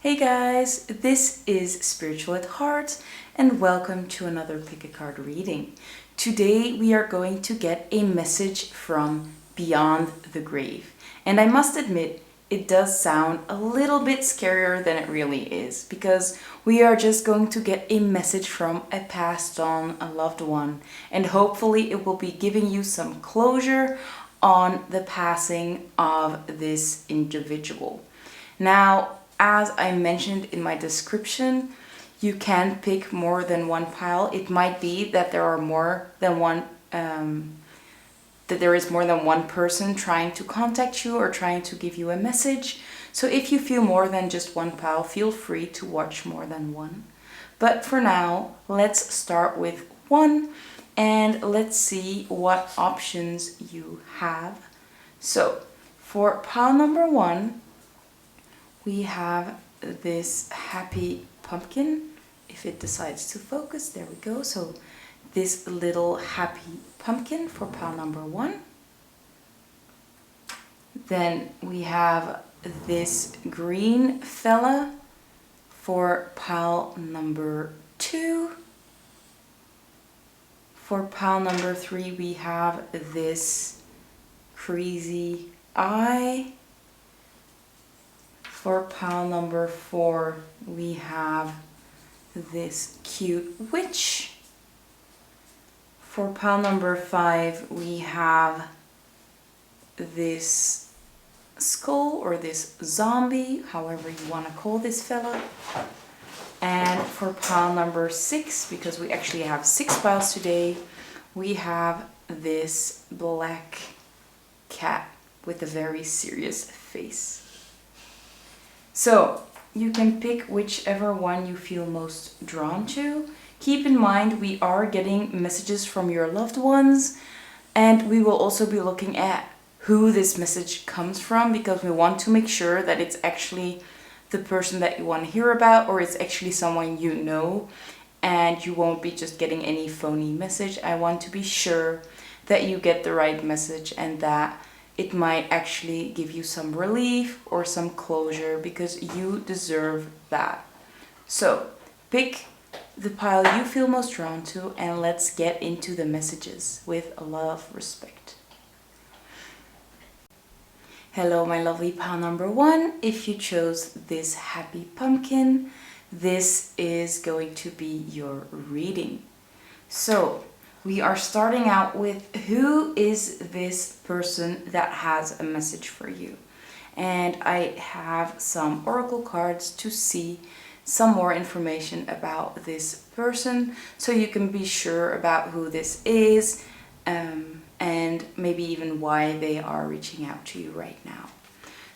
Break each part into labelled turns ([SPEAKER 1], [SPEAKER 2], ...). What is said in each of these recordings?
[SPEAKER 1] Hey guys, this is Spiritual at Heart and welcome to another pick a card reading. Today we are going to get a message from beyond the grave. And I must admit, it does sound a little bit scarier than it really is, because we are just going to get a message from a passed on, a loved one, and hopefully it will be giving you some closure on the passing of this individual. Now, as I mentioned in my description, you can pick more than one pile. It might be that there are more than one, that there is more than one person trying to contact you or trying to give you a message. So if you feel more than just one pile, feel free to watch more than one. But for now, let's start with one and let's see what options you have. So for pile number one, we have this happy pumpkin. If it decides to focus, there we go. So this little happy pumpkin for pile number one. Then we have this green fella for pile number two. For pile number three, we have this crazy eye. For pile number four, we have this cute witch. For pile number five, we have this skull or this zombie, however you want to call this fella. And for pile number six, because we actually have 6 piles today, we have this black cat with a very serious face. So you can pick whichever one you feel most drawn to. Keep in mind, we are getting messages from your loved ones, and we will also be looking at who this message comes from, because we want to make sure that it's actually the person that you want to hear about, or it's actually someone you know, and you won't be just getting any phony message. I want to be sure that you get the right message and that it might actually give you some relief or some closure, because you deserve that. So pick the pile you feel most drawn to and let's get into the messages with a lot of respect. Hello, my lovely pile number one. If you chose this happy pumpkin, this is going to be your reading. So we are starting out with, who is this person that has a message for you? And I have some oracle cards to see some more information about this person, so you can be sure about who this is, and maybe even why they are reaching out to you right now.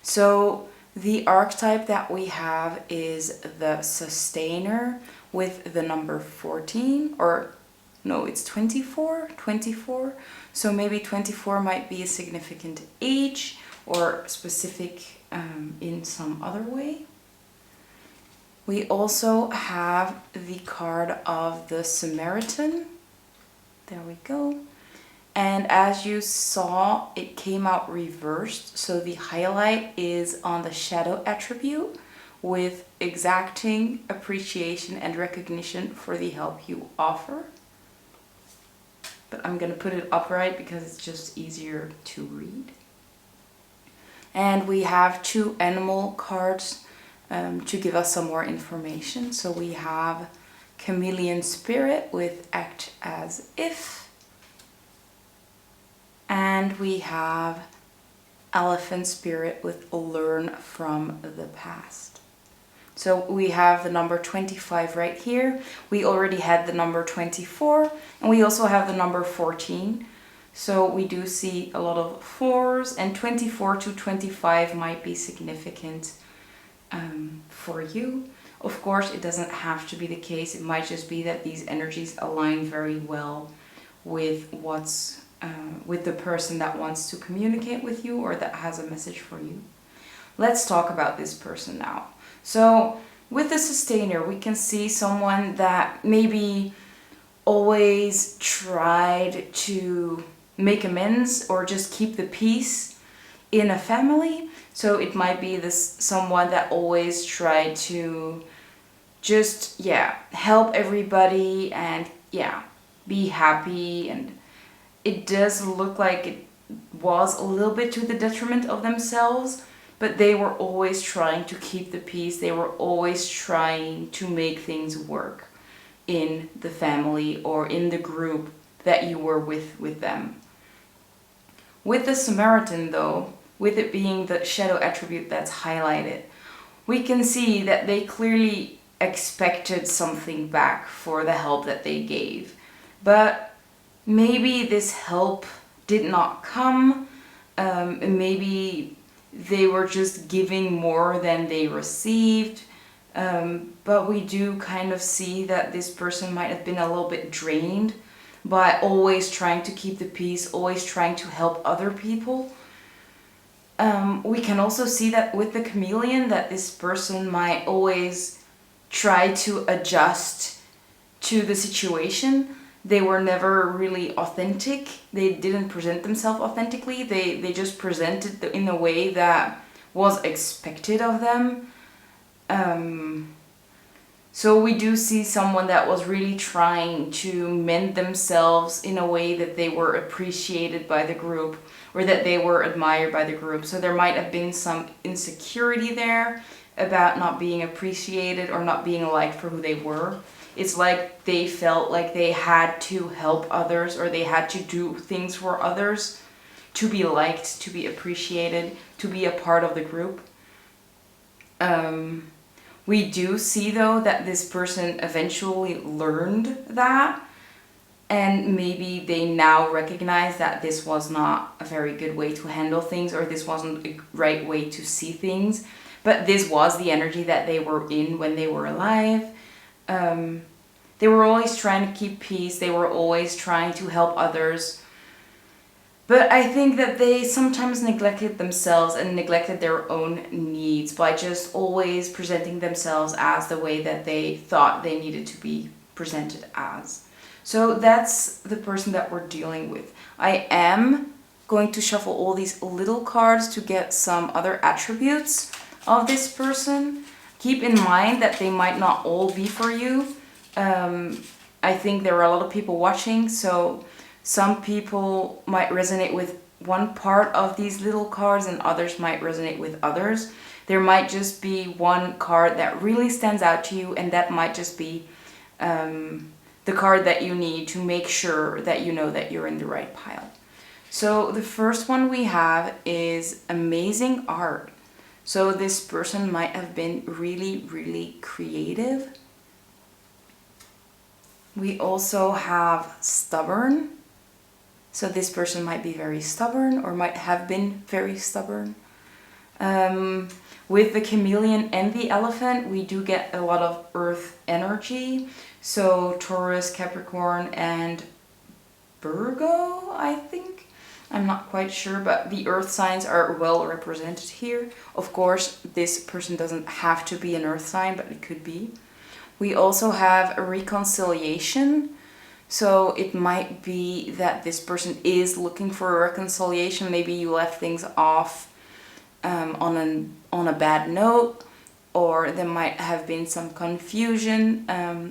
[SPEAKER 1] So the archetype that we have is the sustainer with the number 14, or no, it's 24. So maybe 24 might be a significant age or specific in some other way. We also have the card of the Samaritan. There we go. And as you saw, it came out reversed. So the highlight is on the shadow attribute with exacting appreciation and recognition for the help you offer. But I'm going to put it upright because it's just easier to read. And we have 2 animal cards to give us some more information. So we have Chameleon Spirit with Act As If. And we have Elephant Spirit with Learn From the Past. So we have the number 25 right here. We already had the number 24, and we also have the number 14. So we do see a lot of 4s, and 24 to 25 might be significant for you. Of course, it doesn't have to be the case. It might just be that these energies align very well with what's with the person that wants to communicate with you or that has a message for you. Let's talk about this person now. So with the sustainer, we can see someone that maybe always tried to make amends or just keep the peace in a family. So it might be this someone that always tried to just, yeah, help everybody and, yeah, be happy. And it does look like it was a little bit to the detriment of themselves, but they were always trying to keep the peace. They were always trying to make things work in the family or in the group that you were with them. With the Samaritan though, with it being the shadow attribute that's highlighted, we can see that they clearly expected something back for the help that they gave. But maybe this help did not come. Maybe they were just giving more than they received. But we do kind of see that this person might have been a little bit drained by always trying to keep the peace, always trying to help other people. We can also see that with the chameleon, that this person might always try to adjust to the situation. They were never really authentic. They didn't present themselves authentically. They just presented in a way that was expected of them. So we do see someone that was really trying to mend themselves in a way that they were appreciated by the group or that they were admired by the group. So there might have been some insecurity there about not being appreciated or not being liked for who they were. It's like they felt like they had to help others or they had to do things for others to be liked, to be appreciated, to be a part of the group. We do see though that this person eventually learned that, and maybe they now recognize that this was not a very good way to handle things, or this wasn't a right way to see things, but this was the energy that they were in when they were alive. They were always trying to keep peace, they were always trying to help others. But I think that they sometimes neglected themselves and neglected their own needs by just always presenting themselves as the way that they thought they needed to be presented as. So that's the person that we're dealing with. I am going to shuffle all these little cards to get some other attributes of this person. Keep in mind that they might not all be for you. I think there are a lot of people watching, so some people might resonate with one part of these little cards and others might resonate with others. There might just be one card that really stands out to you, and that might just be the card that you need to make sure that you know that you're in the right pile. So the first one we have is amazing art. So this person might have been really, really creative. We also have stubborn. So this person might be very stubborn or might have been very stubborn. With the chameleon and the elephant, we do get a lot of earth energy. So Taurus, Capricorn, and Virgo, I think. I'm not quite sure, but the earth signs are well represented here. Of course, this person doesn't have to be an earth sign, but it could be. We also have a reconciliation. So it might be that this person is looking for a reconciliation. Maybe you left things off on a bad note, or there might have been some confusion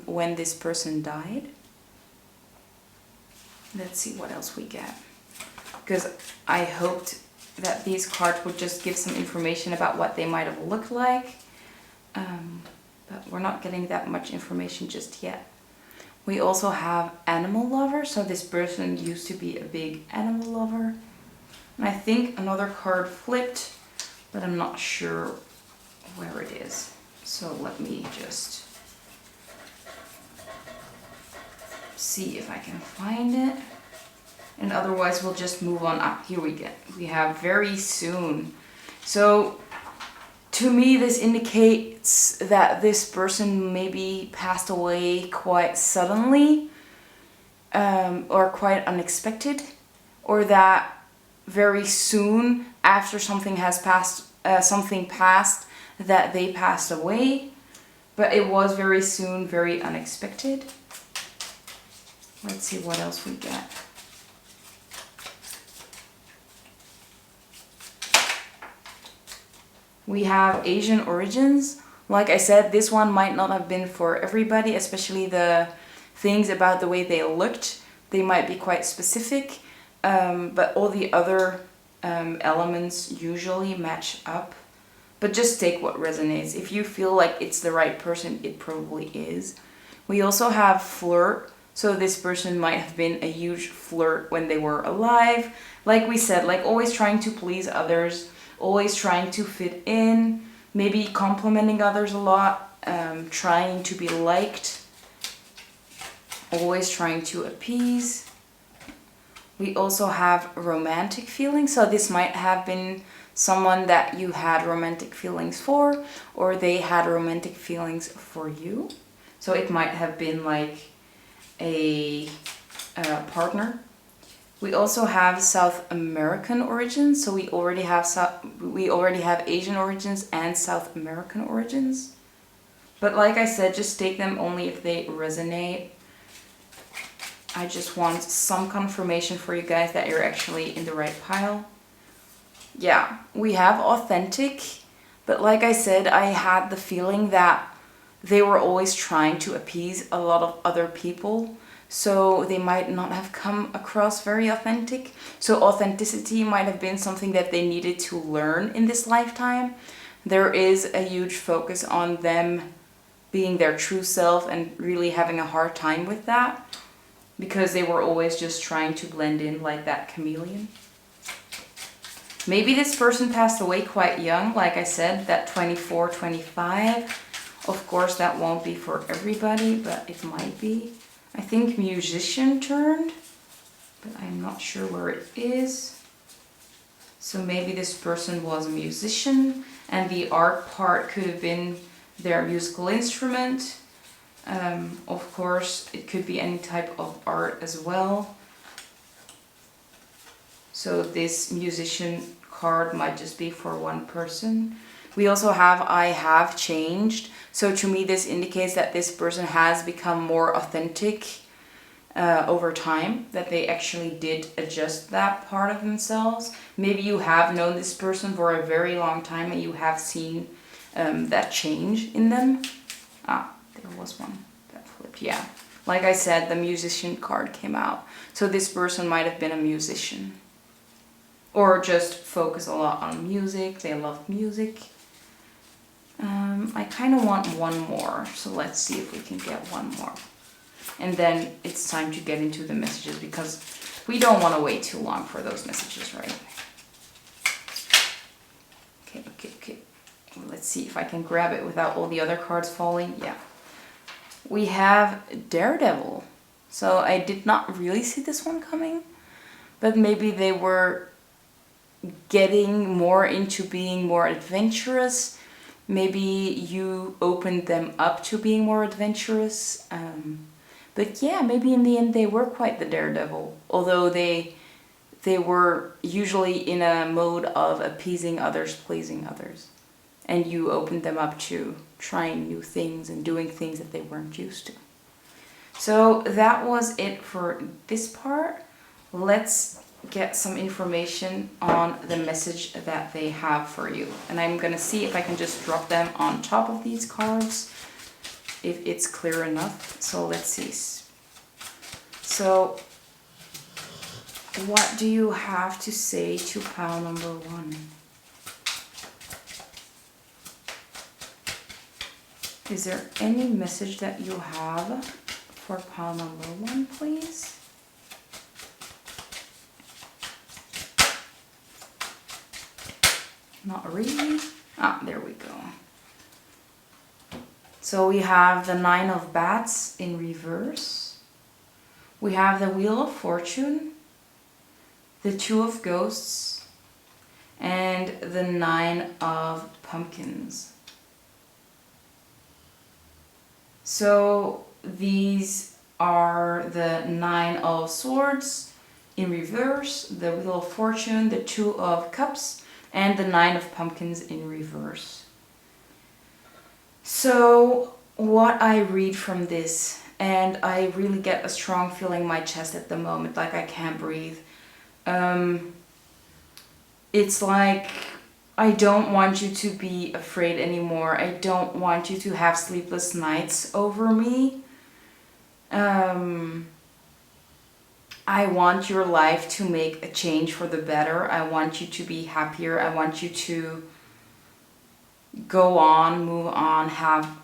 [SPEAKER 1] when this person died. Let's see what else we get. Because I hoped that these cards would just give some information about what they might have looked like. But we're not getting that much information just yet. We also have animal lover. So this person used to be a big animal lover. And I think another card flipped, but I'm not sure where it is. So let me just see if I can find it. And otherwise we'll just move on up. Here we go. We have very soon. So to me, this indicates that this person maybe passed away quite suddenly, or quite unexpected, or that very soon after something has passed, that they passed away. But it was very soon, very unexpected. Let's see what else we get. We have Asian origins. Like I said, this one might not have been for everybody, especially the things about the way they looked. They might be quite specific, but all the other elements usually match up. But just take what resonates. If you feel like it's the right person, it probably is. We also have flirt. So this person might have been a huge flirt when they were alive. Like we said, like always trying to please others, always trying to fit in, maybe complimenting others a lot, trying to be liked, always trying to appease. We also have romantic feelings. So this might have been someone that you had romantic feelings for, or they had romantic feelings for you. So it might have been like a partner. We also have South American origins. So we already have Asian origins and South American origins. But like I said, just take them only if they resonate. I just want some confirmation for you guys that you're actually in the right pile. Yeah, we have authentic, but like I said, I had the feeling that they were always trying to appease a lot of other people, so they might not have come across very authentic. So authenticity might have been something that they needed to learn in this lifetime. There is a huge focus on them being their true self and really having a hard time with that, because they were always just trying to blend in like that chameleon. Maybe this person passed away quite young, like I said, that 24, 25. Of course, that won't be for everybody, but it might be. I think musician turned, but I'm not sure where it is. So maybe this person was a musician, and the art part could have been their musical instrument. Of course, it could be any type of art as well. So this musician card might just be for one person. We also have I have changed. So to me, this indicates that this person has become more authentic over time, that they actually did adjust that part of themselves. Maybe you have known this person for a very long time and you have seen that change in them. There was one that flipped. Yeah, like I said, the musician card came out. So this person might have been a musician, or just focus a lot on music. They love music. I kind of want one more, so let's see if we can get one more. And then it's time to get into the messages, because we don't want to wait too long for those messages, right? Okay. Let's see if I can grab it without all the other cards falling. Yeah. We have Daredevil. So I did not really see this one coming, but maybe they were getting more into being more adventurous. Maybe you opened them up to being more adventurous. But yeah, maybe in the end they were quite the daredevil. Although they were usually in a mode of appeasing others, pleasing others. And you opened them up to trying new things and doing things that they weren't used to. So that was it for this part. Let's get some information on the message that they have for you. And I'm gonna see if I can just drop them on top of these cards, if it's clear enough. So let's see. So what do you have to say to pile number one? Is there any message that you have for pile number one, please? Not really. There we go. So we have the Nine of Bats in reverse. We have the Wheel of Fortune, the Two of Ghosts, and the Nine of Pumpkins. So these are the Nine of Swords in reverse, the Wheel of Fortune, the Two of Cups, and the Nine of Pumpkins in reverse. So what I read from this, and I really get a strong feeling in my chest at the moment, like I can't breathe. It's like I don't want you to be afraid anymore. I don't want you to have sleepless nights over me. I want your life to make a change for the better. I want you to be happier. I want you to go on, move on, have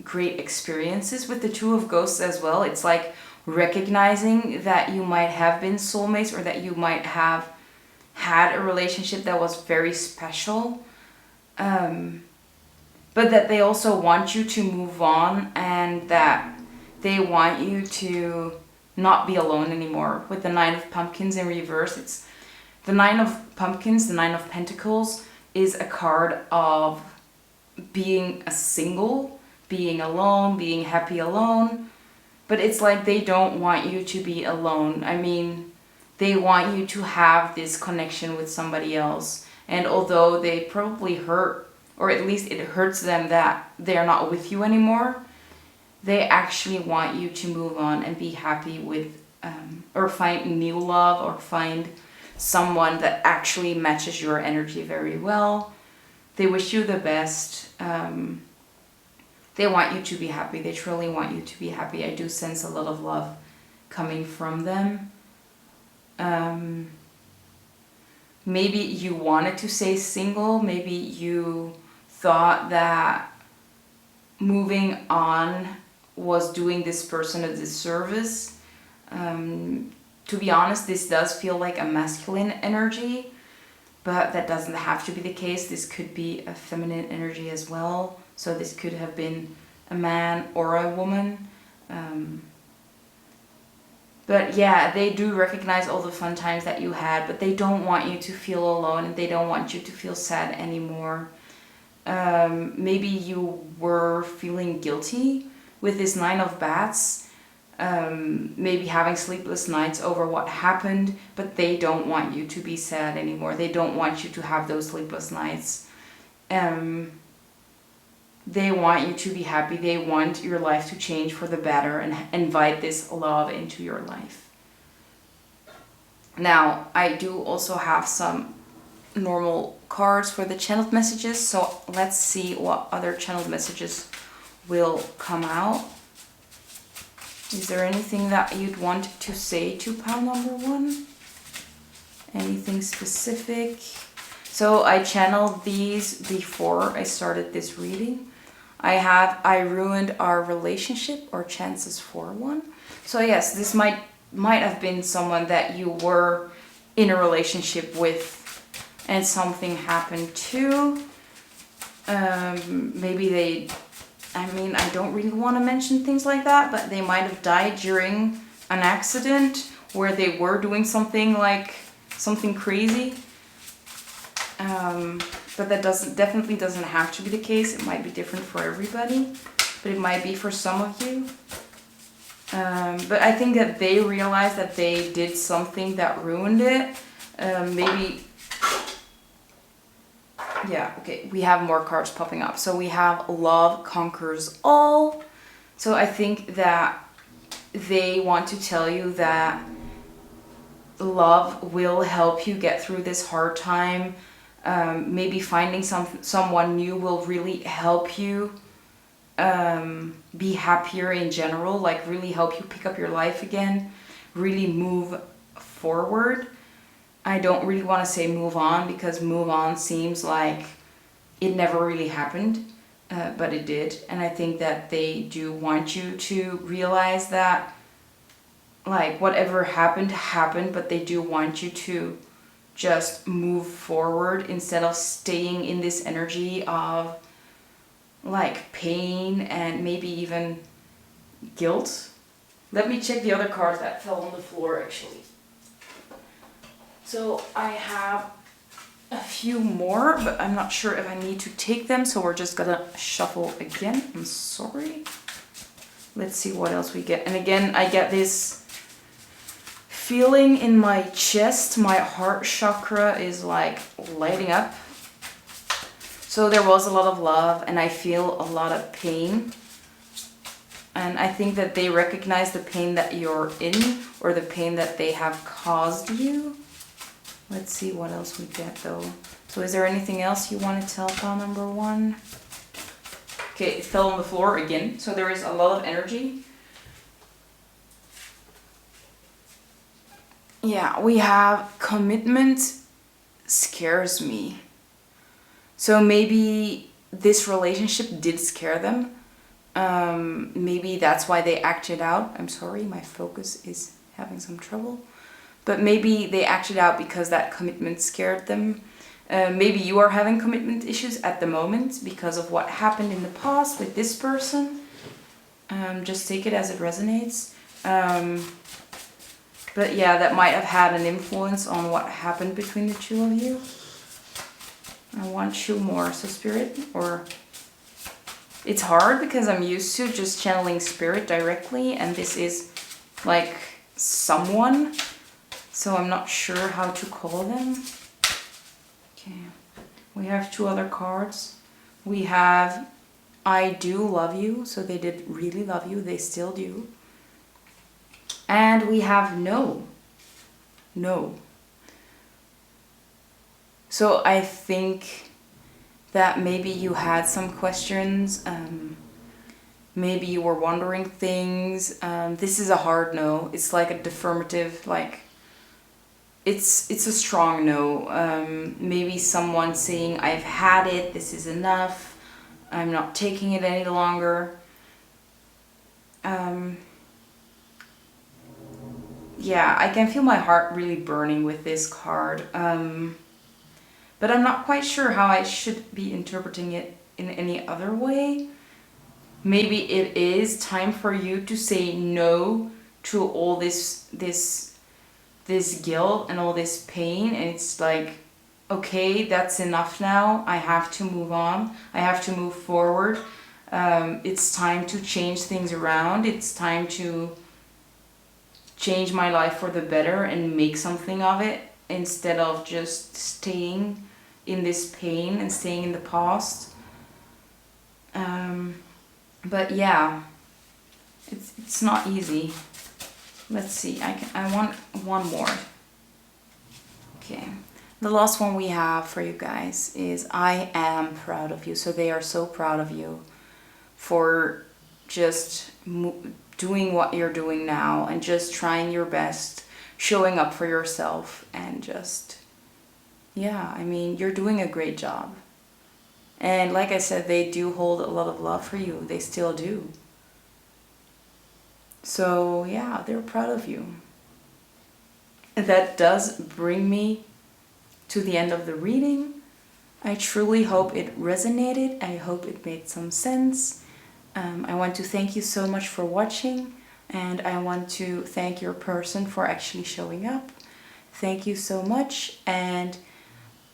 [SPEAKER 1] great experiences. With the Two of Ghosts as well, it's like recognizing that you might have been soulmates, or that you might have had a relationship that was very special, but that they also want you to move on, and that they want you to not be alone anymore. With the Nine of Pumpkins in reverse, it's the Nine of Pumpkins, the Nine of Pentacles, is a card of being a single, being alone, being happy alone. But it's like they don't want you to be alone. I mean, they want you to have this connection with somebody else. And although they probably hurt, or at least it hurts them that they're not with you anymore, they actually want you to move on and be happy with, or find new love, or find someone that actually matches your energy very well. They wish you the best. They want you to be happy. They truly want you to be happy. I do sense a lot of love coming from them. Maybe you wanted to stay single. Maybe you thought that moving on was doing this person a disservice. To be honest, this does feel like a masculine energy, but that doesn't have to be the case. This could be a feminine energy as well. So this could have been a man or a woman. But yeah, they do recognize all the fun times that you had, but they don't want you to feel alone, and they don't want you to feel sad anymore. Maybe you were feeling guilty with this Nine of Bats. Maybe having sleepless nights over what happened, but they don't want you to be sad anymore. They don't want you to have those sleepless nights. They want you to be happy. They want your life to change for the better and invite this love into your life. Now, I do also have some normal cards for the channeled messages, so let's see what other channeled messages will come out. Is there anything that you'd want to say to pile number one? Anything specific? So I channeled these before I started this reading. I ruined our relationship, or chances for one. So yes, this might have been someone that you were in a relationship with and something happened to. Maybe they, I mean, I don't really want to mention things like that, but they might have died during an accident where they were doing something crazy. But that definitely doesn't have to be the case. It might be different for everybody, but it might be for some of you. But I think that they realized that they did something that ruined it. Maybe, yeah, okay, we have more cards popping up. So we have Love Conquers All. So I think that they want to tell you that love will help you get through this hard time. Maybe finding someone new will really help you be happier in general, like really help you pick up your life again, really move forward. I don't really want to say move on, because move on seems like it never really happened, but it did. And I think that they do want you to realize that, like, whatever happened, but they do want you to just move forward instead of staying in this energy of like pain and maybe even guilt. Let me check the other cards that fell on the floor actually. So I have a few more, but I'm not sure if I need to take them, so we're just gonna shuffle again. I'm sorry. Let's see what else we get. And again, I get this feeling in my chest. My heart chakra is like lighting up. So there was a lot of love, and I feel a lot of pain. And I think that they recognize the pain that you're in, or the pain that they have caused you. Let's see what else we get though. So is there anything else you want to tell pile number 1? Okay, it fell on the floor again. So there is a lot of energy. Yeah, we have commitment scares me. So maybe this relationship did scare them. Maybe that's why they acted out. I'm sorry, my focus is having some trouble. But maybe they acted out because that commitment scared them. Maybe you are having commitment issues at the moment because of what happened in the past with this person. Just take it as it resonates. But yeah, that might have had an influence on what happened between the two of you. I want you more, so Spirit, or... It's hard because I'm used to just channeling Spirit directly, and this is like someone, so I'm not sure how to call them. Okay, we have 2 other cards. We have I do love you, so they did really love you, they still do. And we have no. So I think that maybe you had some questions, maybe you were wondering things. This is a hard no. It's like a affirmative, like it's a strong no. Maybe someone saying, I've had it, this is enough, I'm not taking it any longer. Yeah, I can feel my heart really burning with this card. But I'm not quite sure how I should be interpreting it in any other way. Maybe it is time for you to say no to all this guilt and all this pain, and it's like, okay, that's enough now. I have to move on. I have to move forward. It's time to change things around. It's time to change my life for the better and make something of it, instead of just staying in this pain and staying in the past. But yeah, it's not easy. Let's see, I want one more. Okay, the last one we have for you guys is I am proud of you. So they are so proud of you for just doing what you're doing now and just trying your best, showing up for yourself, and just, yeah, I mean, you're doing a great job. And like I said, they do hold a lot of love for you. They still do. So yeah, they're proud of you. And that does bring me to the end of the reading. I truly hope it resonated. I hope it made some sense. I want to thank you so much for watching, and I want to thank your person for actually showing up. Thank you so much, and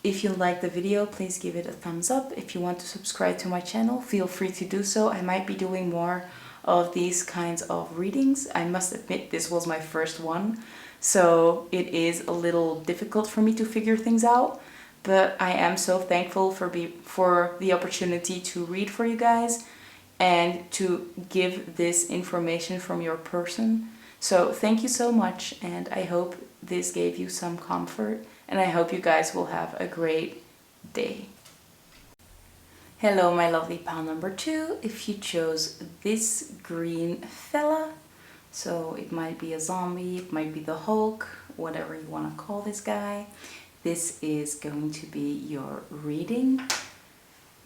[SPEAKER 1] if you like the video, please give it a thumbs up. If you want to subscribe to my channel, feel free to do so. I might be doing more of these kinds of readings. I must admit, this was my first one, so it is a little difficult for me to figure things out, but I am so thankful for the opportunity to read for you guys and to give this information from your person. So thank you so much, and I hope this gave you some comfort, and I hope you guys will have a great day. Hello, my lovely pile number 2. If you chose this green fella, so it might be a zombie, it might be the Hulk, whatever you want to call this guy, this is going to be your reading.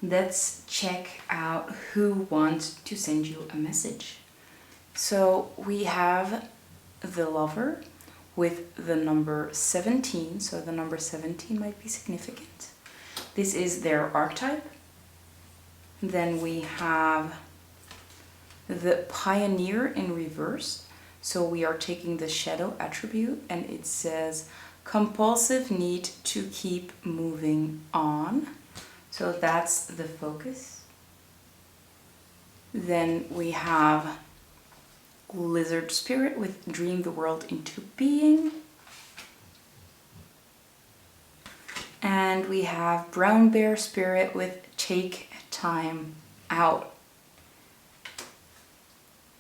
[SPEAKER 1] Let's check out who wants to send you a message. So we have the Lover with the number 17, so the number 17 might be significant. This is their archetype. Then we have the Pioneer in reverse. So we are taking the shadow attribute, and it says compulsive need to keep moving on. So that's the focus. Then we have Lizard Spirit with dream the world into being. And we have Brown Bear Spirit with take time out.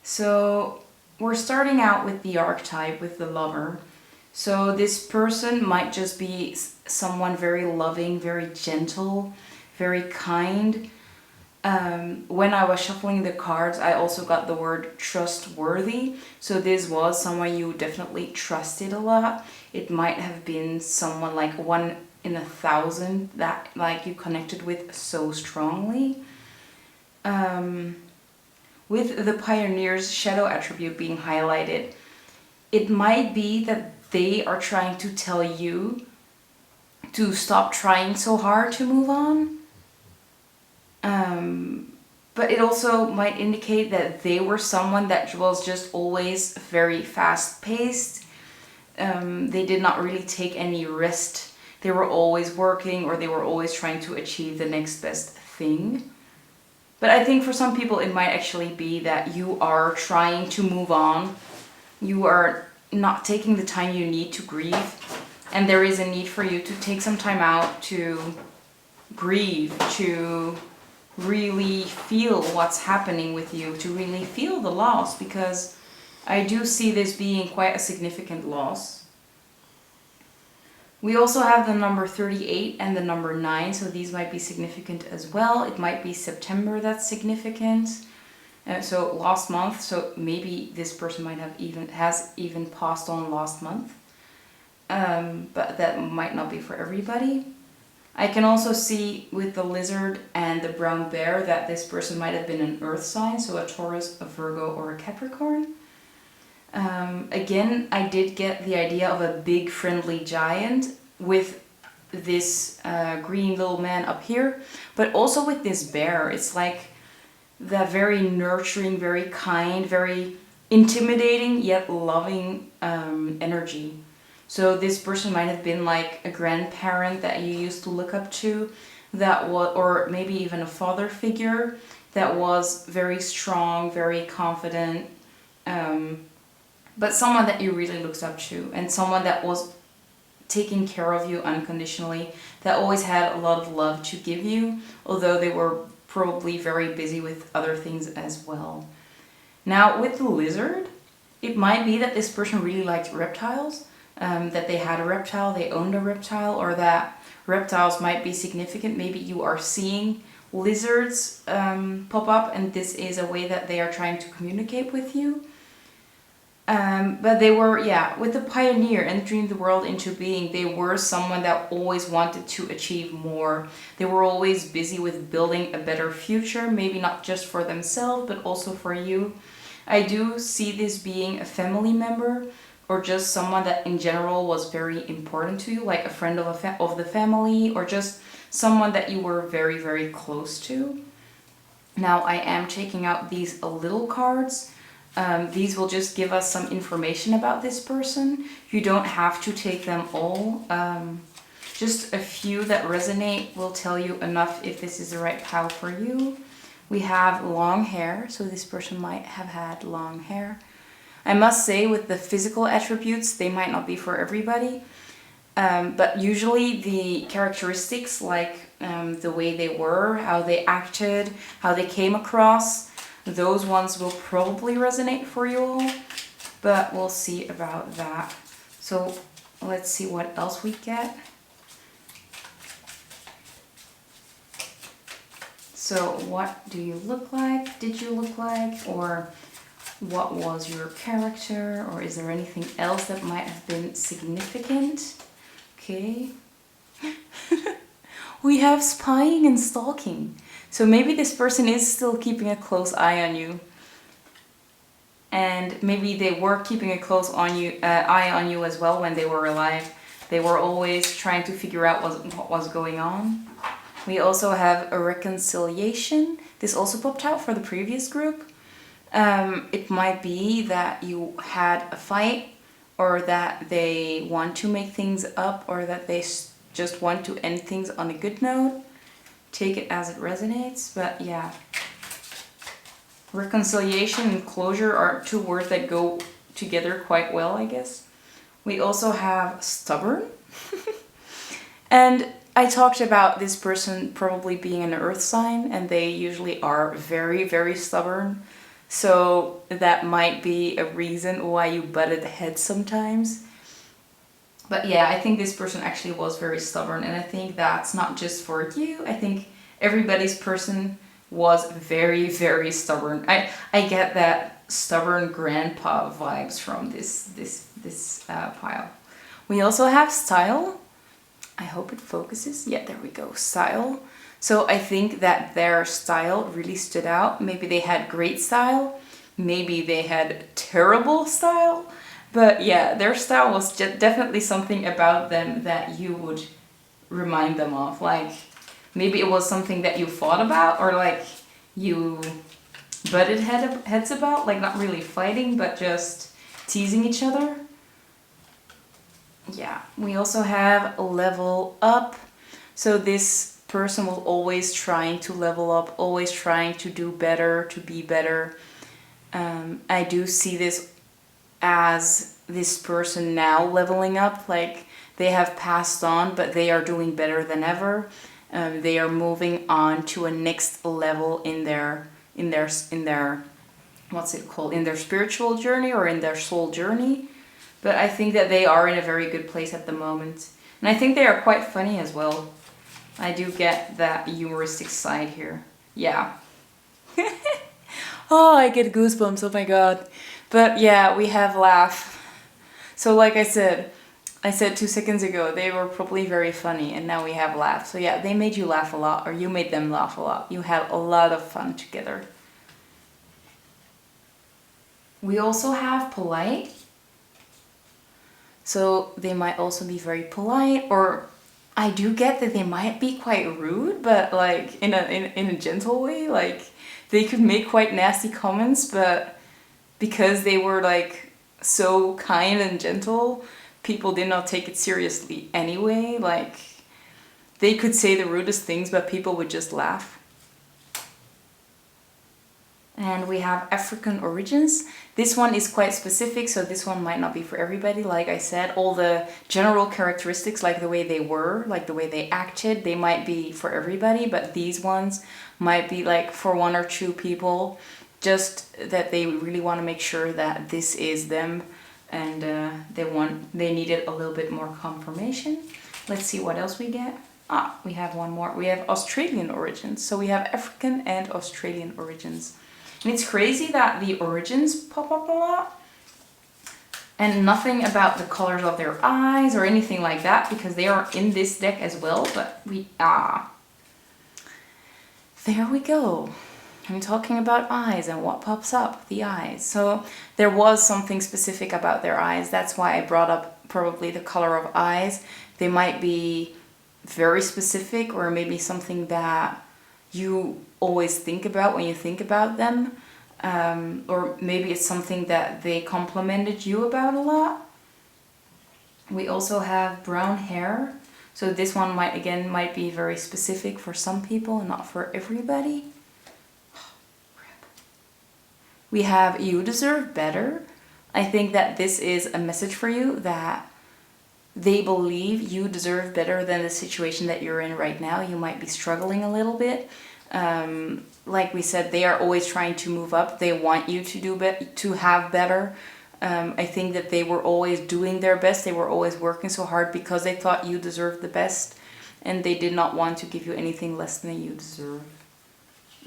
[SPEAKER 1] So we're starting out with the archetype, with the Lover. So this person might just be someone very loving, very gentle, very kind. When I was shuffling the cards, I also got the word trustworthy. So this was someone you definitely trusted a lot. It might have been someone like 1 in 1,000 that like you connected with so strongly. With the Pioneer's shadow attribute being highlighted, it might be that they are trying to tell you to stop trying so hard to move on. But it also might indicate that they were someone that was just always very fast-paced. They did not really take any rest. They were always working, or they were always trying to achieve the next best thing. But I think for some people it might actually be that you are trying to move on. You are not taking the time you need to grieve. And there is a need for you to take some time out to grieve, to really feel what's happening with you, to really feel the loss, because I do see this being quite a significant loss. We also have the number 38 and the number 9, so these might be significant as well. It might be September that's significant. So last month, so maybe this person might have has even passed on last month. But that might not be for everybody. I can also see with the lizard and the brown bear that this person might have been an earth sign, so a Taurus, a Virgo, or a Capricorn. Again, I did get the idea of a big friendly giant with this green little man up here, but also with this bear. It's like the very nurturing, very kind, very intimidating yet loving energy. So this person might have been like a grandparent that you used to look up to, that was, or maybe even a father figure that was very strong, very confident, but someone that you really looked up to, and someone that was taking care of you unconditionally, that always had a lot of love to give you, although they were probably very busy with other things as well. Now with the lizard, it might be that this person really liked reptiles. That they had a reptile, they owned a reptile, or that reptiles might be significant. Maybe you are seeing lizards pop up, and this is a way that they are trying to communicate with you. But they were, yeah, with the Pioneer entering the world into being, they were someone that always wanted to achieve more. They were always busy with building a better future, maybe not just for themselves, but also for you. I do see this being a family member, or just someone that in general was very important to you, like a friend of the family, or just someone that you were very, very close to. Now I am taking out these little cards. These will just give us some information about this person. You don't have to take them all. Just a few that resonate will tell you enough if this is the right pile for you. We have long hair, so this person might have had long hair. I must say, with the physical attributes, they might not be for everybody. But usually the characteristics, like the way they were, how they acted, how they came across, those ones will probably resonate for you all. But we'll see about that. So let's see what else we get. So what do you look like? Did you look like? Or what was your character? Or is there anything else that might have been significant? Okay. We have spying and stalking. So maybe this person is still keeping a close eye on you. And maybe they were keeping a close eye on you as well when they were alive. They were always trying to figure out what was going on. We also have a reconciliation. This also popped out for the previous group. It might be that you had a fight, or that they want to make things up, or that they just want to end things on a good note. Take it as it resonates, but yeah. Reconciliation and closure are two words that go together quite well, I guess. We also have stubborn. And I talked about this person probably being an earth sign, and they usually are very, very stubborn. So that might be a reason why you butted heads sometimes. But yeah, I think this person actually was very stubborn, and I think that's not just for you. I think everybody's person was very, very stubborn. I get that stubborn grandpa vibes from this pile. We also have style. I hope it focuses. Yeah, there we go. Style. So I think that their style really stood out. Maybe they had great style. Maybe they had terrible style. But yeah, their style was definitely something about them that you would remind them of. Like, maybe it was something that you thought about, or like you butted heads about. Like, not really fighting, but just teasing each other. Yeah, we also have level up. So this person was always trying to level up, always trying to do better, to be better. I do see this as this person now leveling up, like they have passed on, but they are doing better than ever. They are moving on to a next level in their what's it called, in their spiritual journey or in their soul journey. But I think that they are in a very good place at the moment, and I think they are quite funny as well. I do get that humoristic side here. Yeah. Oh, I get goosebumps, oh my god. But yeah, we have laugh. So like I said 2 seconds ago, they were probably very funny, and now we have laugh. So yeah, they made you laugh a lot, or you made them laugh a lot. You had a lot of fun together. We also have polite. So they might also be very polite, or I do get that they might be quite rude, but like in a gentle way. Like, they could make quite nasty comments, but because they were like so kind and gentle, people did not take it seriously anyway. Like, they could say the rudest things, but people would just laugh. And we have African origins. This one is quite specific, so this one might not be for everybody. Like I said, all the general characteristics, like the way they were, like the way they acted, they might be for everybody, but these ones might be like for 1 or 2 people, just that they really want to make sure that this is them, and they needed a little bit more confirmation. Let's see what else we get. We have one more. We have Australian origins. So we have African and Australian origins. And it's crazy that the origins pop up a lot, and nothing about the colors of their eyes or anything like that, because they are in this deck as well. But there we go. I'm talking about eyes and what pops up, the eyes. So there was something specific about their eyes. That's why I brought up probably the color of eyes. They might be very specific, or maybe something that you always think about when you think about them. Or maybe it's something that they complimented you about a lot. We also have brown hair. So this one might be very specific for some people and not for everybody. We have you deserve better. I think that this is a message for you, that they believe you deserve better than the situation that you're in right now. You might be struggling a little bit. Like we said, they are always trying to move up. They want you to have better. I think that they were always doing their best. They were always working so hard because they thought you deserved the best, and they did not want to give you anything less than you deserve.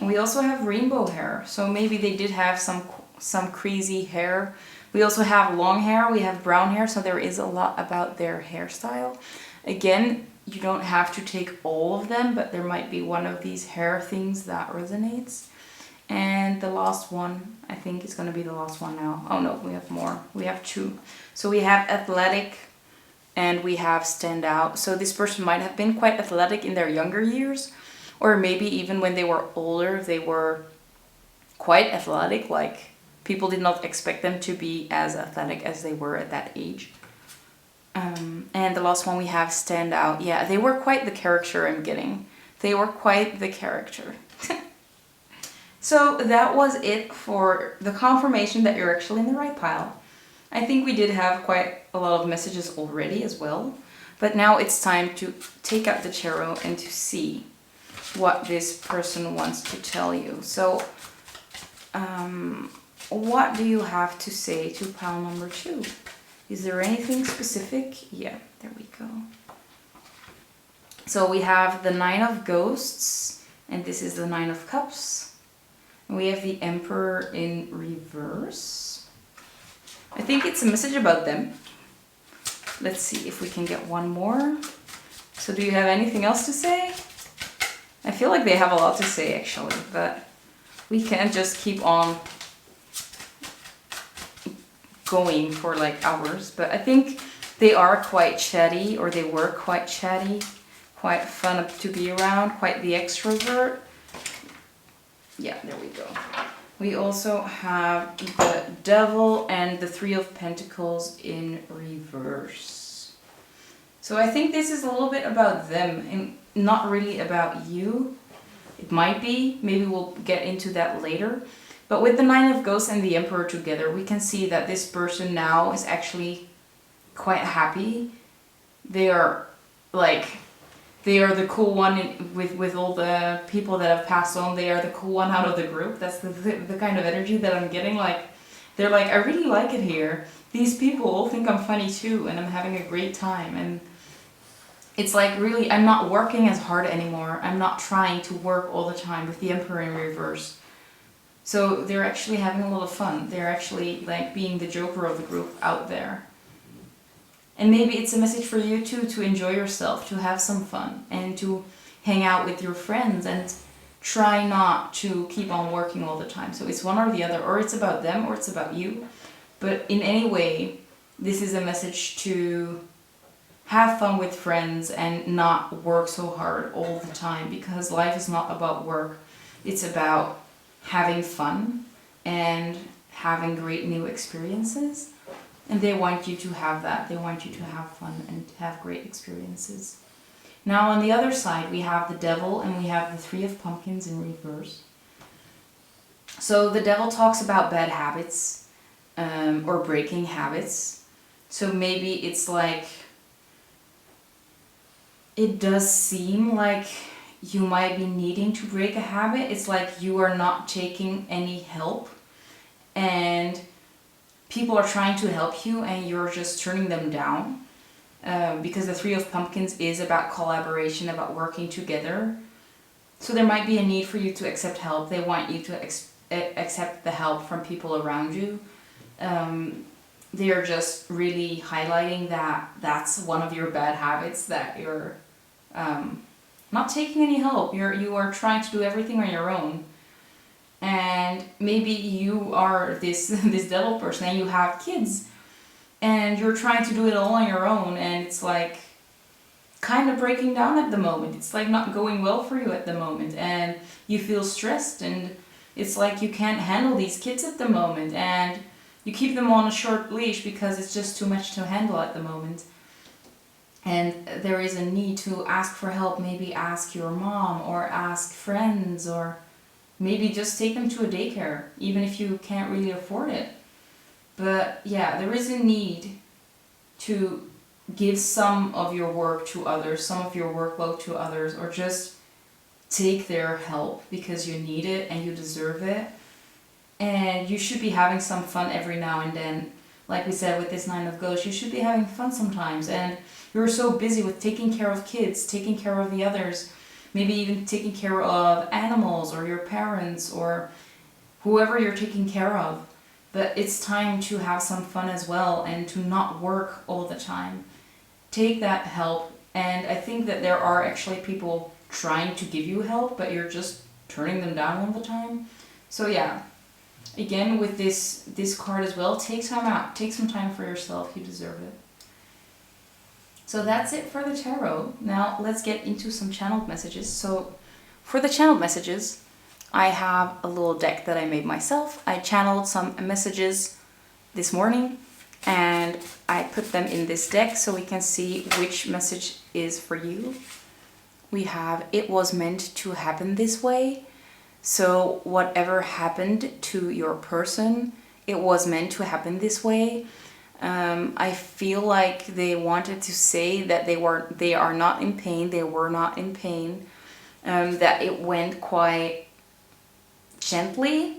[SPEAKER 1] We also have rainbow hair, so maybe they did have some crazy hair. We also have long hair, we have brown hair, so there is a lot about their hairstyle. Again, you don't have to take all of them, but there might be one of these hair things that resonates. And the last one, I think it's going to be the last one now. Oh no, we have more. We have 2. So we have athletic and we have stand out. So this person might have been quite athletic in their younger years, or maybe even when they were older, they were quite athletic. Like, people did not expect them to be as athletic as they were at that age. And the last one we have stand out. Yeah, they were quite the character I'm getting. They were quite the character. So that was it for the confirmation that you're actually in the right pile. I think we did have quite a lot of messages already as well. But now it's time to take out the tarot and to see what this person wants to tell you. So, what do you have to say to pile number 2? Is there anything specific? Yeah. There we go. So we have the Nine of Ghosts, and this is the Nine of Cups. And we have the Emperor in reverse. I think it's a message about them. Let's see if we can get one more. So do you have anything else to say? I feel like they have a lot to say actually, but we can't just keep on going for like hours. But I think they are quite chatty, or they were quite chatty, quite fun to be around, quite the extrovert. Yeah, there we go. We also have the Devil and the Three of Pentacles in reverse. So I think this is a little bit about them and not really about you. It might be, maybe we'll get into that later. But with the Nine of Ghosts and the Emperor together, we can see that this person now is actually quite happy. They are the cool one with all the people that have passed on. They are the cool one out of the group. That's the kind of energy that I'm getting. Like, they're like, I really like it here. These people all think I'm funny too, and I'm having a great time. And it's like, really, I'm not working as hard anymore. I'm not trying to work all the time with the Emperor in reverse. So they're actually having a lot of fun. They're actually like being the joker of the group out there. And maybe it's a message for you too, to enjoy yourself, to have some fun, and to hang out with your friends, and try not to keep on working all the time. So it's one or the other, or it's about them or it's about you. But in any way, this is a message to have fun with friends and not work so hard all the time, because life is not about work. It's about having fun and having great new experiences. And they want you to have that. They want you to have fun and have great experiences. Now on the other side, we have the Devil and we have the Three of Pumpkins in reverse. So the Devil talks about bad habits, or breaking habits. So maybe it's like, it does seem like you might be needing to break a habit. It's like you are not taking any help, and people are trying to help you and you're just turning them down, because the Three of Pumpkins is about collaboration, about working together. So there might be a need for you to accept help. They want you to accept the help from people around you. They are just really highlighting that that's one of your bad habits, that you're not taking any help. You are trying to do everything on your own. And maybe you are this Devil person and you have kids and you're trying to do it all on your own, and it's like kind of breaking down at the moment. It's like not going well for you at the moment, and you feel stressed, and it's like you can't handle these kids at the moment, and you keep them on a short leash because it's just too much to handle at the moment. And there is a need to ask for help. Maybe ask your mom or ask friends, or maybe just take them to a daycare, even if you can't really afford it. But yeah, there is a need to give some of your work to others, some of your workload to others, or just take their help because you need it and you deserve it. And you should be having some fun every now and then. Like we said with this Nine of Ghosts, you should be having fun sometimes. And you're so busy with taking care of kids, taking care of the others, maybe even taking care of animals or your parents or whoever you're taking care of. But it's time to have some fun as well and to not work all the time. Take that help. And I think that there are actually people trying to give you help, but you're just turning them down all the time. So yeah, again with this card as well, take time out. Take some time for yourself. You deserve it. So that's it for the tarot. Now let's get into some channeled messages. So for the channeled messages, I have a little deck that I made myself. I channeled some messages this morning and I put them in this deck so we can see which message is for you. We have, it was meant to happen this way. So whatever happened to your person, it was meant to happen this way. I feel like they wanted to say that they are not in pain. They were not in pain. That it went quite gently.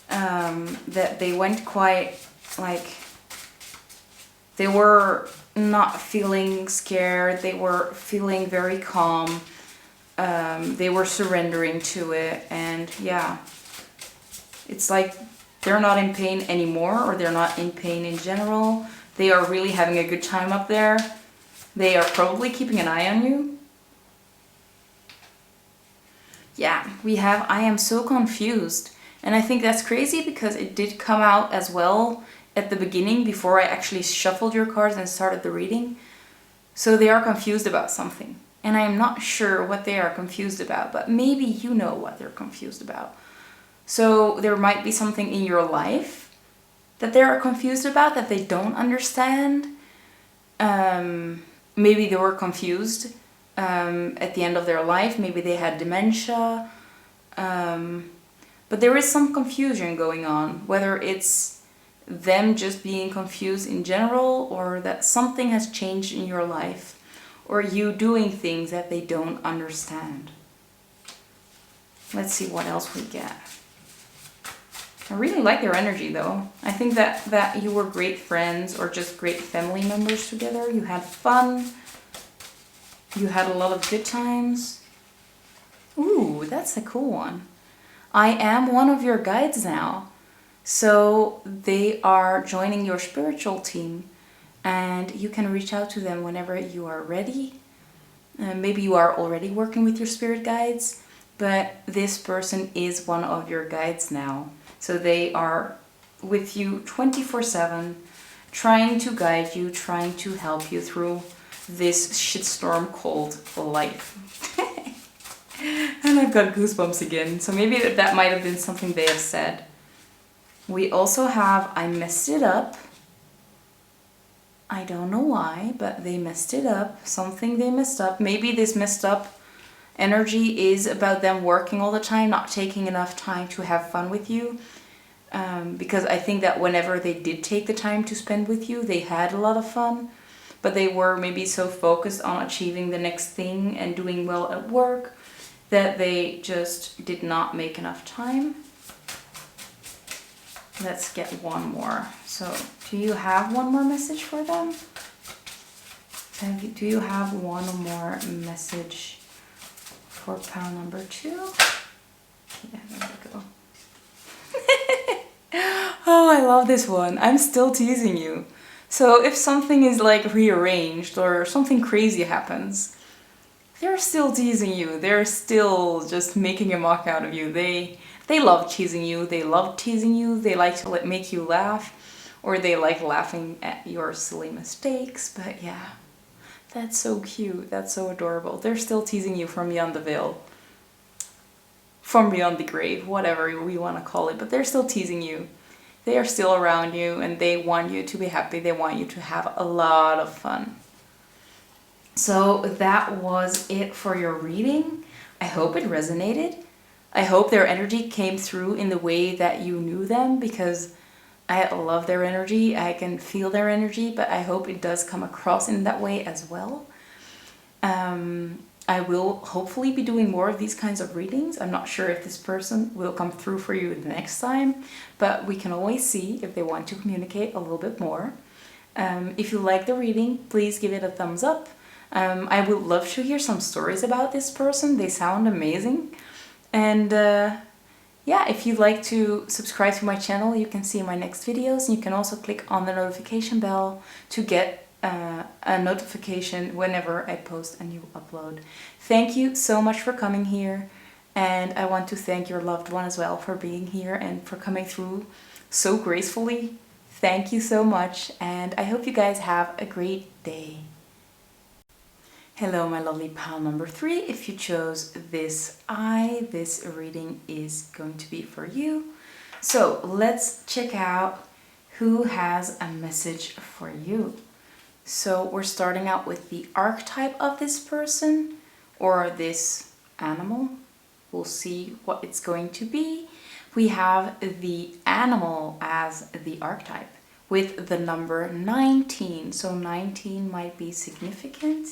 [SPEAKER 1] That they went quite like They were not feeling scared. They were feeling very calm. They were surrendering to it. And yeah, it's like they're not in pain anymore, or they're not in pain in general. They are really having a good time up there. They are probably keeping an eye on you. Yeah, we have I am so confused. And I think that's crazy because it did come out as well at the beginning before I actually shuffled your cards and started the reading. So they are confused about something. And I am not sure what they are confused about, but maybe you know what they're confused about. So there might be something in your life that they are confused about, that they don't understand. Maybe they were confused at the end of their life. Maybe they had dementia. But there is some confusion going on, whether it's them just being confused in general, or that something has changed in your life, or you doing things that they don't understand. Let's see what else we get. I really like their energy though. I think that you were great friends or just great family members together. You had fun. You had a lot of good times. Ooh, that's a cool one. I am one of your guides now. So they are joining your spiritual team, and you can reach out to them whenever you are ready. Maybe you are already working with your spirit guides, but this person is one of your guides now. So they are with you 24/7, trying to guide you, trying to help you through this shitstorm called life. And I've got goosebumps again. So maybe that might have been something they have said. We also have I messed it up. I don't know why, but they messed it up. Something they messed up. Maybe this messed up energy is about them working all the time, not taking enough time to have fun with you. Because I think that whenever they did take the time to spend with you, they had a lot of fun. But they were maybe so focused on achieving the next thing and doing well at work that they just did not make enough time. Let's get one more. So, do you have one more message for them? Do you have one more message for pile number 2? Yeah, there we go. Oh, I love this one. I'm still teasing you. So if something is like rearranged or something crazy happens, they're still teasing you. They're still just making a mock out of you. They love teasing you. They love teasing you. They like to make you laugh, or they like laughing at your silly mistakes. But yeah, that's so cute. That's so adorable. They're still teasing you from beyond the veil, from beyond the grave, whatever we want to call it. But they're still teasing you. They are still around you, and they want you to be happy. They want you to have a lot of fun. So that was it for your reading. I hope it resonated. I hope their energy came through in the way that you knew them, because I love their energy. I can feel their energy, but I hope it does come across in that way as well. I will hopefully be doing more of these kinds of readings. I'm not sure if this person will come through for you the next time, but we can always see if they want to communicate a little bit more. If you like the reading, please give it a thumbs up. I would love to hear some stories about this person. They sound amazing. And yeah, if you'd like to subscribe to my channel, you can see my next videos. And you can also click on the notification bell to get a notification whenever I post a new upload. Thank you so much for coming here. And I want to thank your loved one as well for being here and for coming through so gracefully. Thank you so much. And I hope you guys have a great day. Hello, my lovely pile number 3. If you chose this reading is going to be for you. So let's check out who has a message for you. So we're starting out with the archetype of this person or this animal. We'll see what it's going to be. We have the animal as the archetype with the number 19. So 19 might be significant.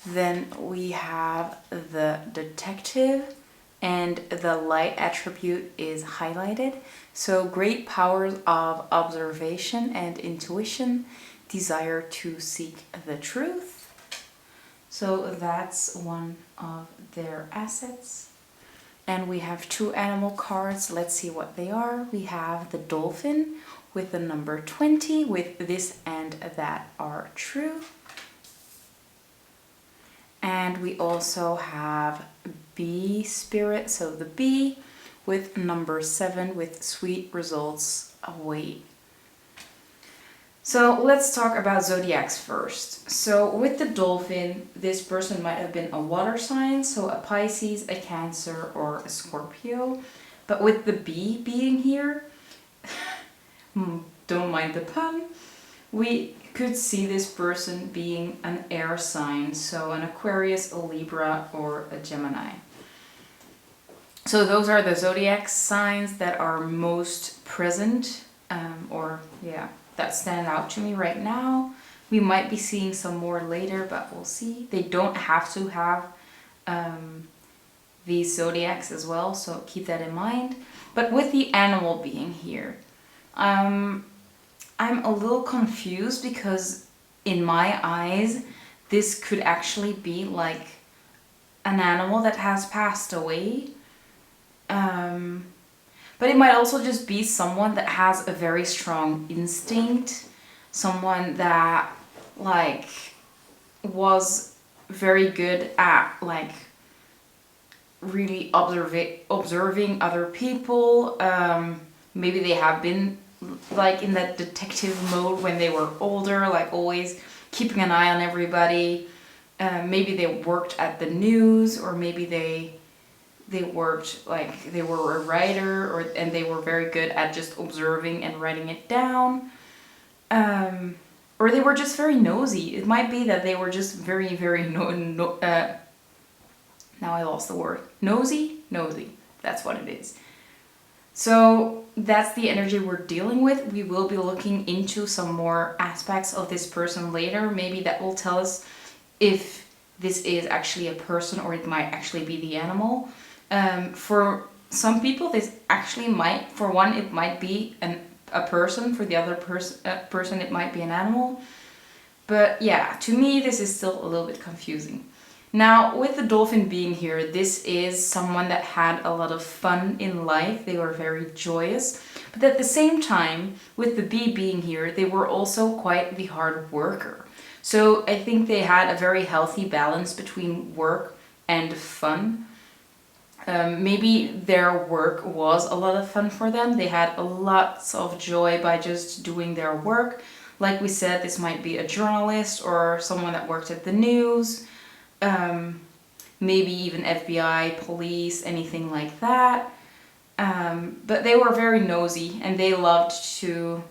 [SPEAKER 1] Then we have the detective and the light attribute is highlighted. So great powers of observation and intuition, desire to seek the truth. So that's one of their assets. And we have 2 animal cards. Let's see what they are. We have the dolphin with the number 20 with this and that are true. And we also have bee spirit, so the bee with number 7 with sweet results await. So let's talk about zodiacs first. So with the dolphin, this person might have been a water sign, so a Pisces, a Cancer, or a Scorpio. But with the bee being here, don't mind the pun, we could see this person being an air sign, so an Aquarius, a Libra, or a Gemini. So those are the zodiac signs that are most present, that stand out to me right now. We might be seeing some more later, but we'll see. They don't have to have these zodiacs as well, so keep that in mind. But with the animal being here, I'm a little confused because in my eyes, this could actually be like an animal that has passed away. But it might also just be someone that has a very strong instinct, someone that like was very good at like really observing other people. Maybe they have been like in that detective mode when they were older, like always keeping an eye on everybody. Maybe they worked at the news, or maybe they worked like they were a writer, and they were very good at just observing and writing it down. Or they were just very nosy. It might be that they were just very, very now I lost the word. Nosy? That's what it is. So that's the energy we're dealing with. We will be looking into some more aspects of this person later. Maybe that will tell us if this is actually a person or it might actually be the animal. For some people, this actually might, for one, it might be a person. For the other person, it might be an animal. But yeah, to me, this is still a little bit confusing. Now, with the dolphin being here, this is someone that had a lot of fun in life. They were very joyous. But at the same time, with the bee being here, they were also quite the hard worker. So I think they had a very healthy balance between work and fun. Maybe their work was a lot of fun for them. They had lots of joy by just doing their work. Like we said, this might be a journalist or someone that worked at the news. Maybe even FBI, police, anything like that. But they were very nosy and they loved to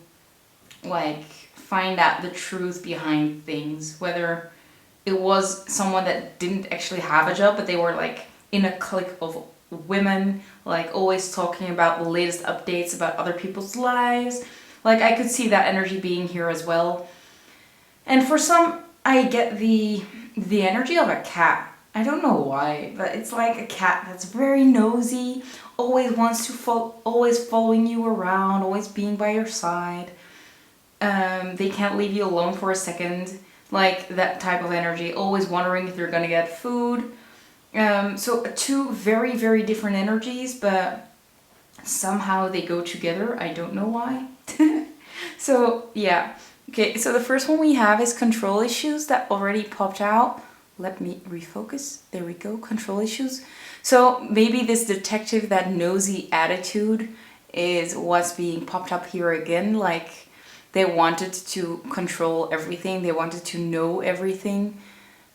[SPEAKER 1] like find out the truth behind things. Whether it was someone that didn't actually have a job, but they were like in a clique of women, like always talking about the latest updates about other people's lives. Like I could see that energy being here as well. And for some, I get the energy of a cat. I don't know why, but it's like a cat that's very nosy, always wants to always following you around, always being by your side. They can't leave you alone for a second. Like that type of energy, always wondering if you're gonna get food. So 2 very, very different energies, but somehow they go together. I don't know why. So yeah. Okay, so the first one we have is control issues that already popped out. Let me refocus. There we go, control issues. So maybe this detective, that nosy attitude is what's being popped up here again. Like they wanted to control everything. They wanted to know everything.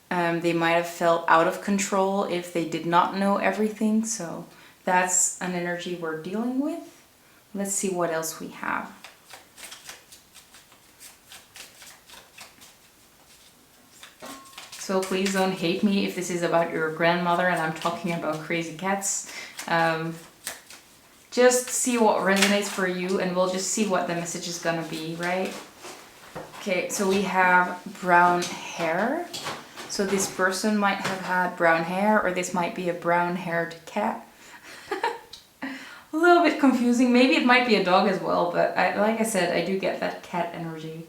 [SPEAKER 1] They might have felt out of control if they did not know everything. So that's an energy we're dealing with. Let's see what else we have. So please don't hate me if this is about your grandmother and I'm talking about crazy cats. Just see what resonates for you and we'll just see what the message is gonna be, right? Okay, so we have brown hair. So this person might have had brown hair, or this might be a brown-haired cat. a little bit confusing. Maybe it might be a dog as well, but like I said, I do get that cat energy.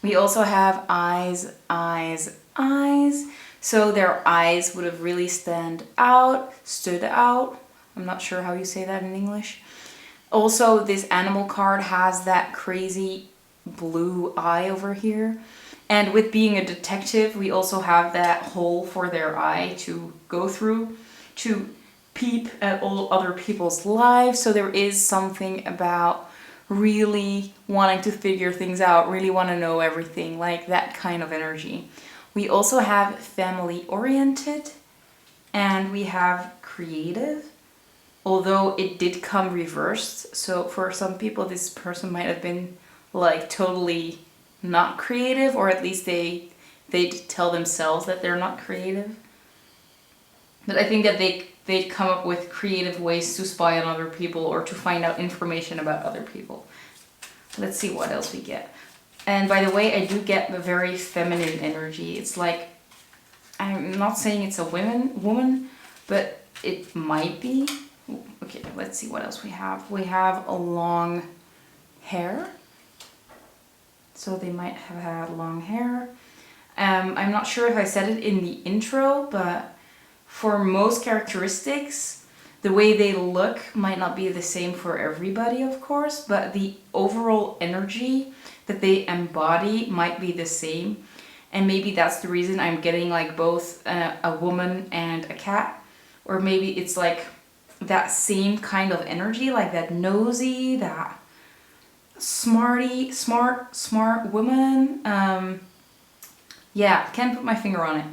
[SPEAKER 1] We also have eyes, eyes, eyes. So their eyes would have really stood out. I'm not sure how you say that in English. Also, this animal card has that crazy blue eye over here. And with being a detective, we also have that hole for their eye to go through, to peep at all other people's lives. So there is something about really wanting to figure things out, really want to know everything, like that kind of energy. We also have family oriented, and we have creative, although it did come reversed. So for some people, this person might have been like totally not creative, or at least they tell themselves that they're not creative. But I think that they'd come up with creative ways to spy on other people or to find out information about other people. Let's see what else we get. And by the way, I do get a very feminine energy. It's like, I'm not saying it's a woman, but it might be. Okay, let's see what else we have. We have a long hair. So they might have had long hair. I'm not sure if I said it in the intro, but for most characteristics, the way they look might not be the same for everybody, of course, but the overall energy that they embody might be the same. And maybe that's the reason I'm getting like both a woman and a cat. Or maybe it's like that same kind of energy, like that nosy, that smart woman. Yeah, can't put my finger on it.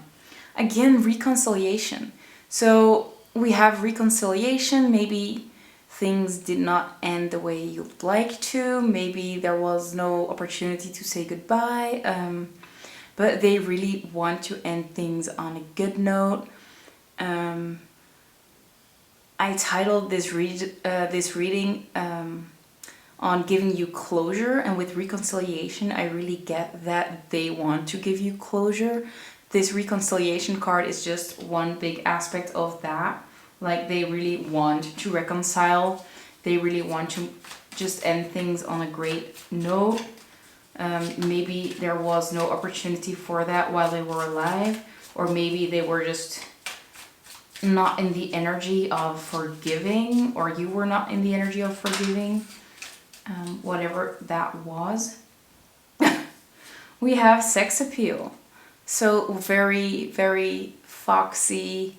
[SPEAKER 1] Again, reconciliation. So we have reconciliation. Maybe things did not end the way you'd like to. Maybe there was no opportunity to say goodbye. But they really want to end things on a good note. I titled this reading on giving you closure, and with reconciliation, I really get that they want to give you closure. This reconciliation card is just one big aspect of that. Like, they really want to reconcile. They really want to just end things on a great note. Maybe there was no opportunity for that while they were alive, or maybe they were just not in the energy of forgiving, or you were not in the energy of forgiving. Whatever that was. We have sex appeal. So very, very foxy,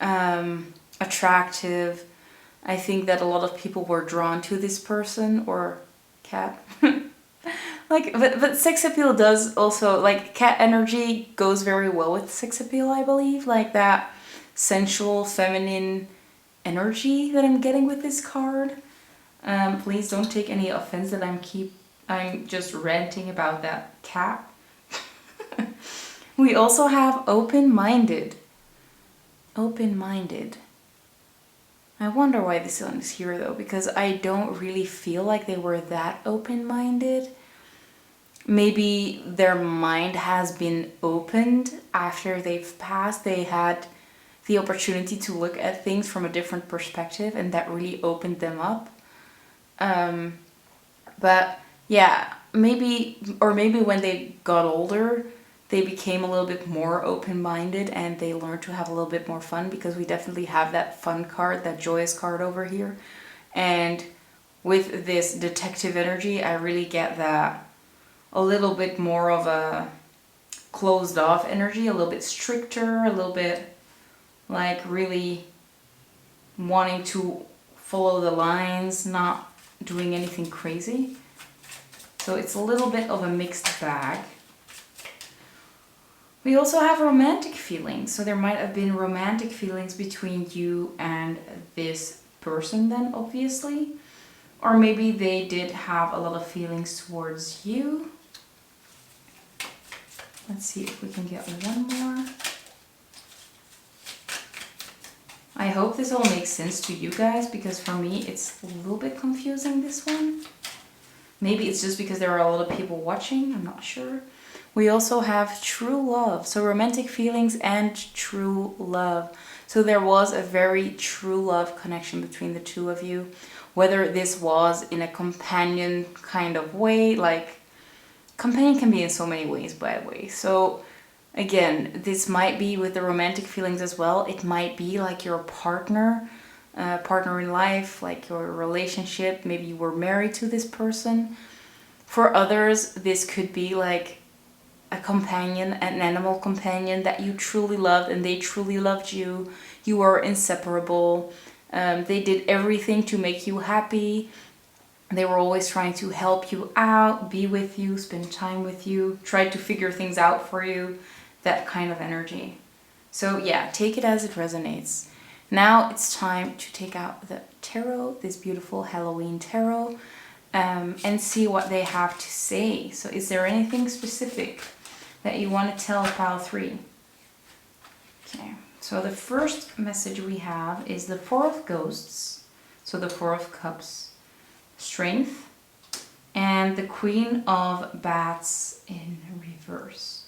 [SPEAKER 1] attractive. I think that a lot of people were drawn to this person or cat. Like, but sex appeal does also, like, cat energy goes very well with sex appeal, I believe. Like that sensual, feminine energy that I'm getting with this card. Please don't take any offense that I'm just ranting about that cat. We also have open-minded. Open-minded. I wonder why this one is here though, because I don't really feel like they were that open-minded. Maybe their mind has been opened after they've passed. They had the opportunity to look at things from a different perspective, and that really opened them up. But yeah, maybe when they got older, they became a little bit more open-minded and they learned to have a little bit more fun, because we definitely have that fun card, that joyous card over here. And with this detective energy, I really get that a little bit more of a closed off energy, a little bit stricter, a little bit like really wanting to follow the lines, not doing anything crazy. So it's a little bit of a mixed bag. We also have romantic feelings. So there might have been romantic feelings between you and this person then, obviously. Or maybe they did have a lot of feelings towards you. Let's see if we can get one more. I hope this all makes sense to you guys, because for me it's a little bit confusing, this one. Maybe it's just because there are a lot of people watching, I'm not sure. We also have true love, so romantic feelings and true love. So there was a very true love connection between the two of you. whether this was in a companion kind of way, like companion can be in so many ways, by the way. So again, this might be with the romantic feelings as well. It might be like your partner in life, like your relationship. Maybe you were married to this person. For others, this could be like a companion, an animal companion that you truly loved and they truly loved you. You were inseparable. They did everything to make you happy. They were always trying to help you out, be with you, spend time with you, try to figure things out for you, that kind of energy. So yeah, take it as it resonates. Now it's time to take out the tarot, this beautiful Halloween tarot, and see what they have to say. So is there anything specific that you want to tell pile 3? Okay, so the first message we have is the Four of Ghosts, so the Four of Cups, Strength, and the Queen of Bats in reverse.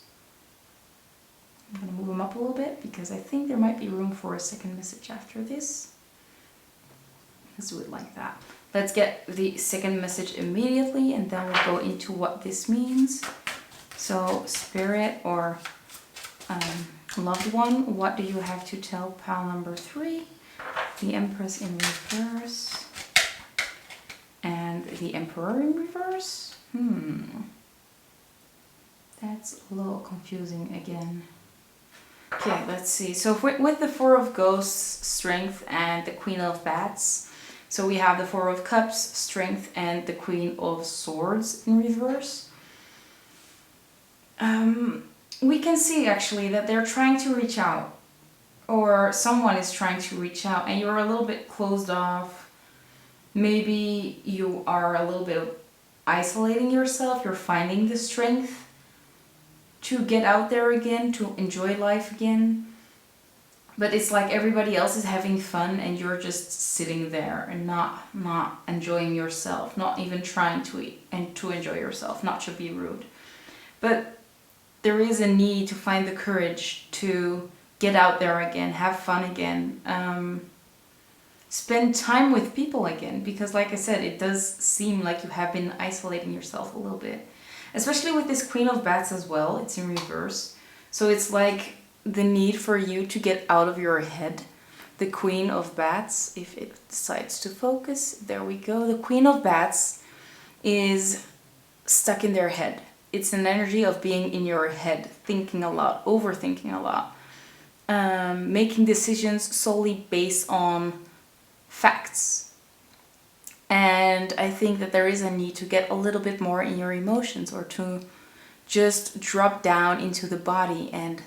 [SPEAKER 1] I'm going to move them up a little bit because I think there might be room for a second message after this. Let's do it like that. Let's get the second message immediately and then we'll go into what this means. So spirit or loved one, what do you have to tell pile number 3? The Empress in reverse and the Emperor in reverse. That's a little confusing again. Okay, let's see. So with the Four of Ghosts, Strength, and the Queen of Bats, so we have the Four of Cups, Strength, and the Queen of Swords in reverse. We can see actually that they're trying to reach out, or someone is trying to reach out, and you're a little bit closed off. Maybe you are a little bit isolating yourself. You're finding the strength to get out there again, to enjoy life again. But it's like everybody else is having fun and you're just sitting there and not enjoying yourself, not even trying to enjoy yourself, not to be rude. But there is a need to find the courage to get out there again, have fun again, spend time with people again, because like I said, it does seem like you have been isolating yourself a little bit. Especially with this Queen of Bats as well, it's in reverse. So it's like the need for you to get out of your head. The Queen of Bats, if it decides to focus, there we go. The Queen of Bats is stuck in their head. It's an energy of being in your head, thinking a lot, overthinking a lot, making decisions solely based on facts. And I think that there is a need to get a little bit more in your emotions, or to just drop down into the body and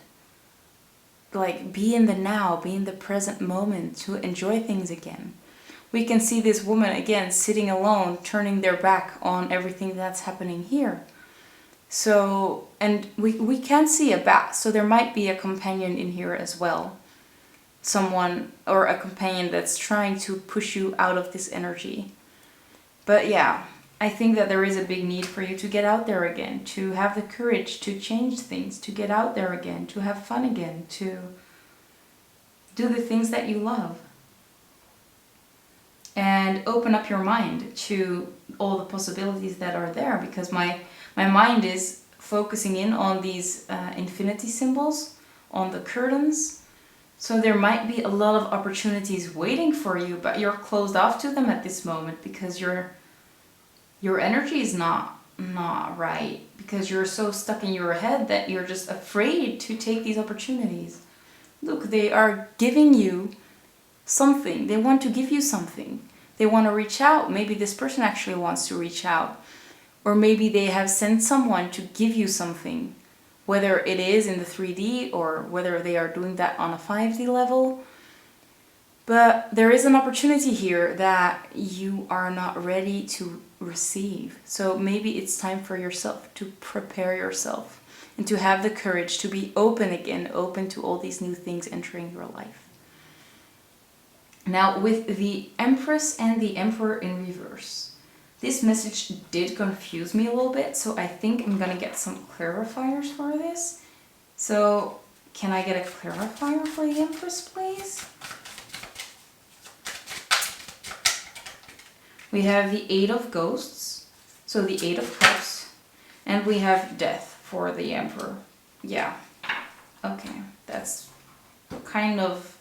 [SPEAKER 1] like be in the now, be in the present moment, to enjoy things again. We can see this woman again sitting alone, turning their back on everything that's happening here. So, and we can see a bat, so there might be a companion in here as well. Someone or a companion that's trying to push you out of this energy. But yeah, I think that there is a big need for you to get out there again, to have the courage to change things, to get out there again, to have fun again, to do the things that you love. And open up your mind to all the possibilities that are there, because my mind is focusing in on these infinity symbols, on the curtains. So there might be a lot of opportunities waiting for you, but you're closed off to them at this moment because your energy is not right, because you're so stuck in your head that you're just afraid to take these opportunities. Look, they are giving you something. They want to give you something. They want to reach out. Maybe this person actually wants to reach out. Or maybe they have sent someone to give you something, whether it is in the 3D or whether they are doing that on a 5D level. But there is an opportunity here that you are not ready to receive. So maybe it's time for yourself to prepare yourself and to have the courage to be open again, open to all these new things entering your life. Now with the Empress and the Emperor in reverse, this message did confuse me a little bit, so I think I'm gonna get some clarifiers for this. So can I get a clarifier for the Empress, please? We have the Eight of Ghosts, so the Eight of Cups, and we have Death for the Emperor. Yeah, okay, that's kind of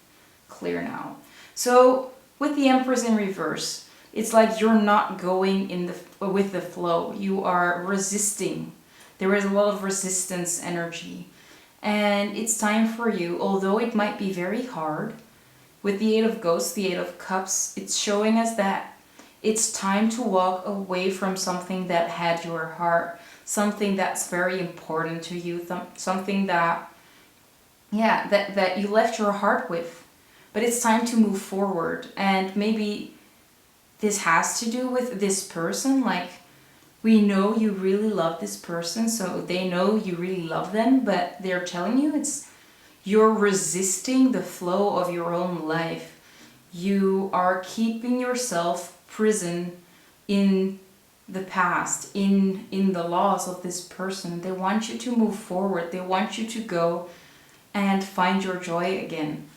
[SPEAKER 1] clear now. So with the Empress in reverse, it's like you're not going with the flow. You are resisting. There is a lot of resistance energy. And it's time for you, although it might be very hard, with the Eight of Ghosts, the Eight of Cups, it's showing us that it's time to walk away from something that had your heart, something that's very important to you, something that, yeah, that you left your heart with. But it's time to move forward. And maybe this has to do with this person. Like, we know you really love this person, so they know you really love them, but they're telling you you're resisting the flow of your own life. You are keeping yourself prison in the past, in the laws of this person. They want you to move forward. They want you to go and find your joy again.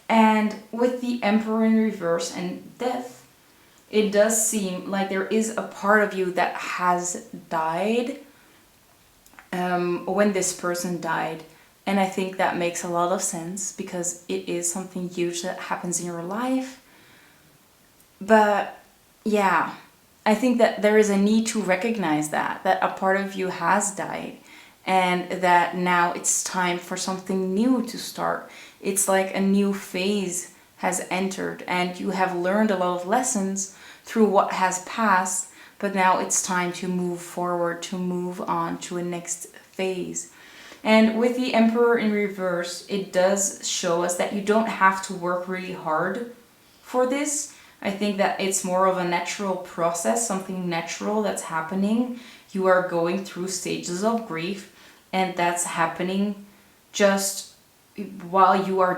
[SPEAKER 1] And with the Emperor in reverse and Death, it does seem like there is a part of you that has died when this person died. And I think that makes a lot of sense because it is something huge that happens in your life. But yeah, I think that there is a need to recognize that a part of you has died and that now it's time for something new to start. It's like a new phase has entered and you have learned a lot of lessons through what has passed, but now it's time to move forward, to move on to a next phase. And with the Emperor in reverse, it does show us that you don't have to work really hard for this. I think that it's more of a natural process, something natural that's happening. You are going through stages of grief, and that's happening just while you are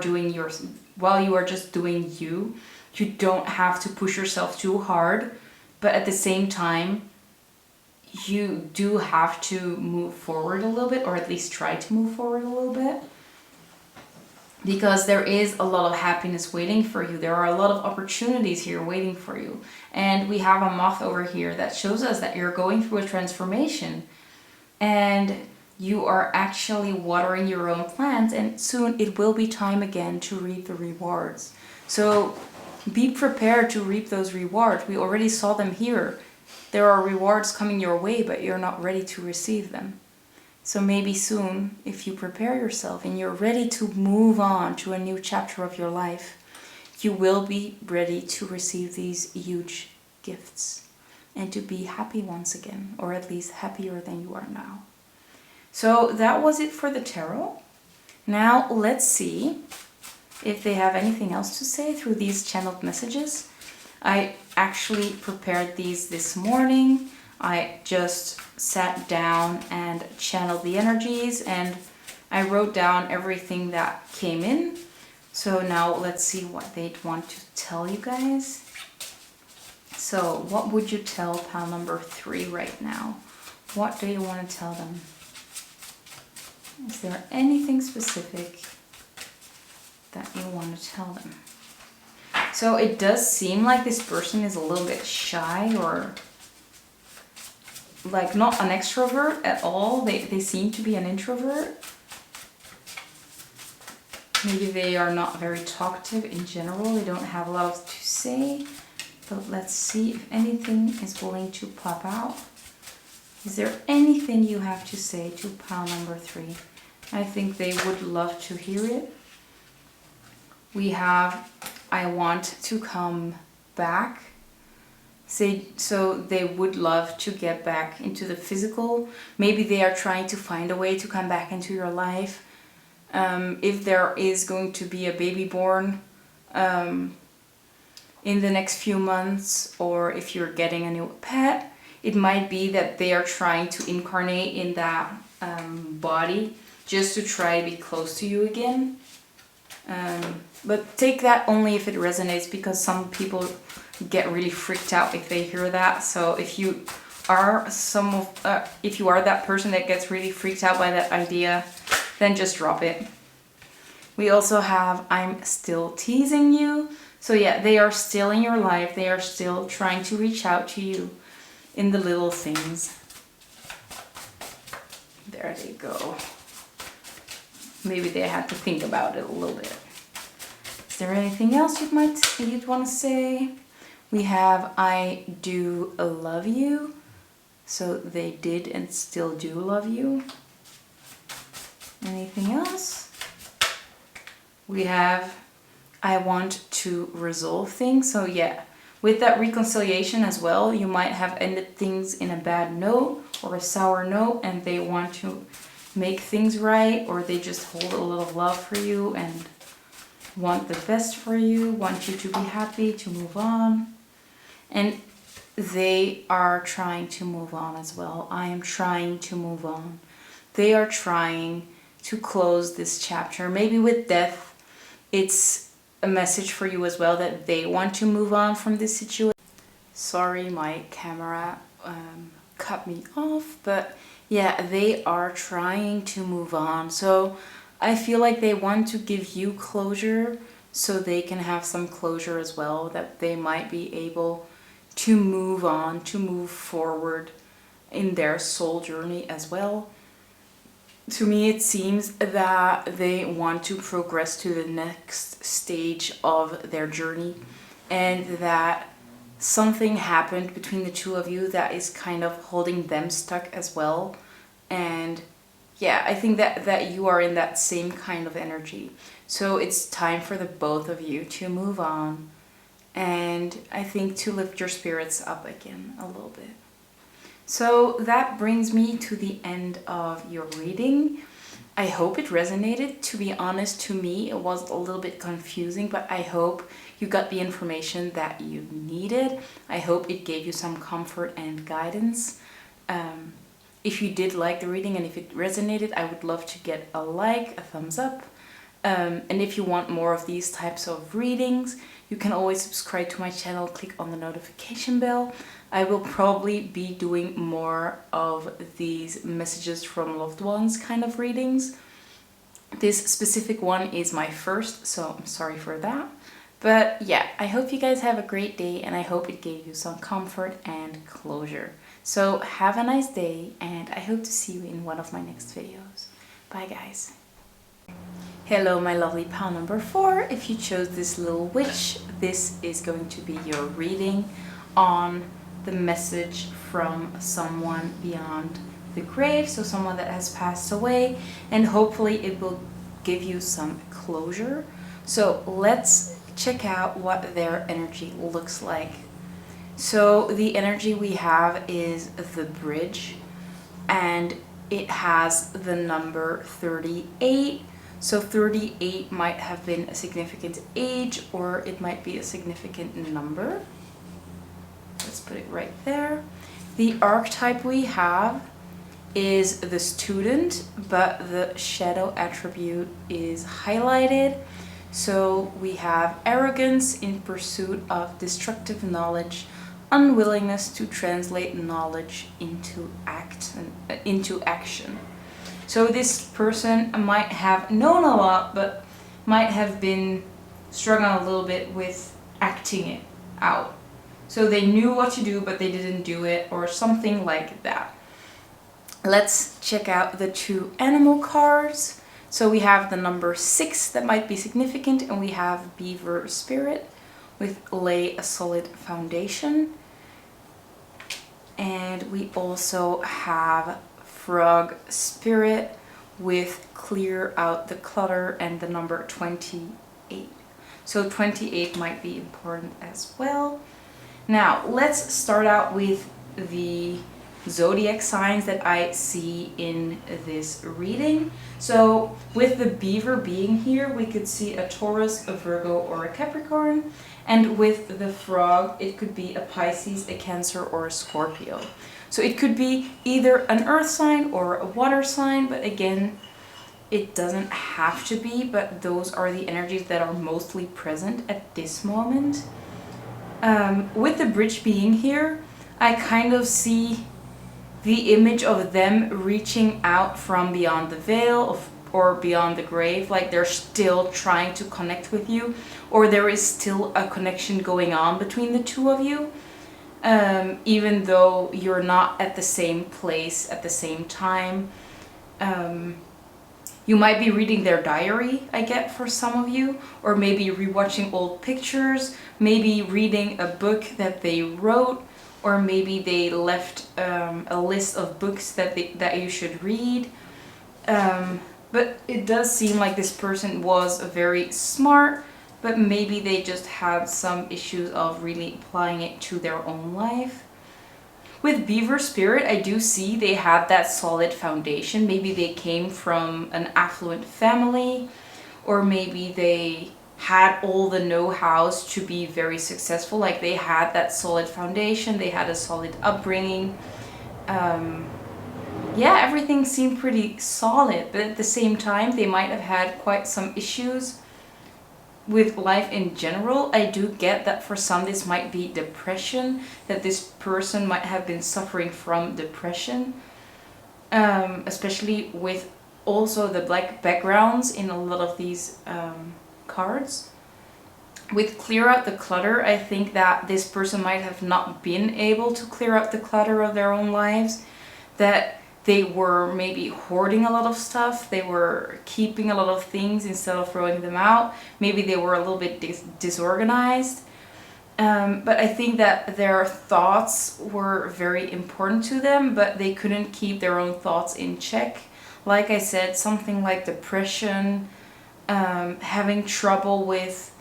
[SPEAKER 1] just doing you. You don't have to push yourself too hard, but at the same time, you do have to move forward a little bit, or at least try to move forward a little bit, because there is a lot of happiness waiting for you. There are a lot of opportunities here waiting for you. And we have a moth over here that shows us that you're going through a transformation and you are actually watering your own plants, and soon it will be time again to reap the rewards. So be prepared to reap those rewards. We already saw them here. There are rewards coming your way, but you're not ready to receive them. So maybe soon, if you prepare yourself and you're ready to move on to a new chapter of your life, you will be ready to receive these huge gifts and to be happy once again, or at least happier than you are now. So that was it for the tarot. Now let's see if they have anything else to say through these channeled messages. I actually prepared these this morning. I just sat down and channeled the energies and I wrote down everything that came in. So now let's see what they'd want to tell you guys. So what would you tell pile number 3 right now? What do you want to tell them? Is there anything specific that you want to tell them? So it does seem like this person is a little bit shy, or like not an extrovert at all. They seem to be an introvert. Maybe they are not very talkative in general. They don't have a lot to say. But let's see if anything is willing to pop out. Is there anything you have to say to pile number 3? I think they would love to hear it. We have, I want to come back. So they would love to get back into the physical. Maybe they are trying to find a way to come back into your life. If there is going to be a baby born in the next few months, or if you're getting a new pet, it might be that they are trying to incarnate in that body just to try to be close to you again. But take that only if it resonates, because some people get really freaked out if they hear that. So if you are if you are that person that gets really freaked out by that idea, then just drop it. We also have I'm still teasing you. So yeah, they are still in your life. They are still trying to reach out to you in the little things. There they go. Maybe they had to think about it a little bit. Is there anything else you'd want to say? We have I do love you. So they did and still do love you. Anything else? We have I want to resolve things. So yeah, with that reconciliation as well, you might have ended things in a bad note or a sour note, and they want to make things right, or they just hold a little love for you and want the best for you, want you to be happy, to move on. And they are trying to move on as well. I am trying to move on. They are trying to close this chapter. Maybe with death, it's a message for you as well that they want to move on from this situation. Sorry, my camera cut me off, but yeah, they are trying to move on. So I feel like they want to give you closure so they can have some closure as well, that they might be able to move on, to move forward in their soul journey as well. To me, it seems that they want to progress to the next stage of their journey, and that something happened between the two of you that is kind of holding them stuck as well. And yeah, I think that you are in that same kind of energy. So it's time for the both of you to move on, and I think to lift your spirits up again a little bit. So that brings me to the end of your reading. I hope it resonated. To be honest, to me, it was a little bit confusing, but I hope you got the information that you needed. I hope it gave you some comfort and guidance. If you did like the reading and if it resonated, I would love to get a like, a thumbs up. And if you want more of these types of readings, you can always subscribe to my channel, click on the notification bell. I will probably be doing more of these messages from loved ones kind of readings. This specific one is my first, so I'm sorry for that. But yeah, I hope you guys have a great day, and I hope it gave you some comfort and closure. So have a nice day, and I hope to see you in one of my next videos. Bye guys. Hello my lovely pal number 4. If you chose this little witch, this is going to be your reading on the message from someone beyond the grave, so someone that has passed away, and hopefully it will give you some closure. So let's check out what their energy looks like. So the energy we have is the bridge, and it has the number 38. So 38 might have been a significant age, or it might be a significant number. Let's put it right there. The archetype we have is the student, but the shadow attribute is highlighted. So we have arrogance in pursuit of destructive knowledge, unwillingness to translate knowledge into action. So this person might have known a lot, but might have been struggling a little bit with acting it out. So they knew what to do, but they didn't do it, or something like that. Let's check out the 2 animal cards. So we have the number 6 that might be significant, and we have beaver spirit with lay a solid foundation. And we also have frog spirit with clear out the clutter, and the number 28. So 28 might be important as well. Now let's start out with the zodiac signs that I see in this reading. So with the beaver being here, we could see a Taurus, a Virgo, or a Capricorn. And with the frog, it could be a Pisces, a Cancer, or a Scorpio. So it could be either an earth sign or a water sign, but again, it doesn't have to be, but those are the energies that are mostly present at this moment. With the bridge being here, I kind of see the image of them reaching out from beyond the veil, or beyond the grave, like they're still trying to connect with you, or there is still a connection going on between the two of you, even though you're not at the same place at the same time. You might be reading their diary, I get, for some of you, or maybe rewatching old pictures, maybe reading a book that they wrote, or maybe they left a list of books that you should read. But it does seem like this person was very smart, but maybe they just had some issues of really applying it to their own life. With Beaver Spirit, I do see they had that solid foundation. Maybe they came from an affluent family, or maybe they had all the know-hows to be very successful. Like they had that solid foundation, they had a solid upbringing. Yeah, everything seemed pretty solid, but at the same time, they might have had quite some issues with life in general. I do get that for some this might be depression, that this person might have been suffering from depression, especially with also the black backgrounds in a lot of these cards. With clear out the clutter, I think that this person might have not been able to clear out the clutter of their own lives, that they were maybe hoarding a lot of stuff, they were keeping a lot of things instead of throwing them out. Maybe they were a little bit disorganized. But I think that their thoughts were very important to them, but they couldn't keep their own thoughts in check. Like I said, something like depression, having trouble with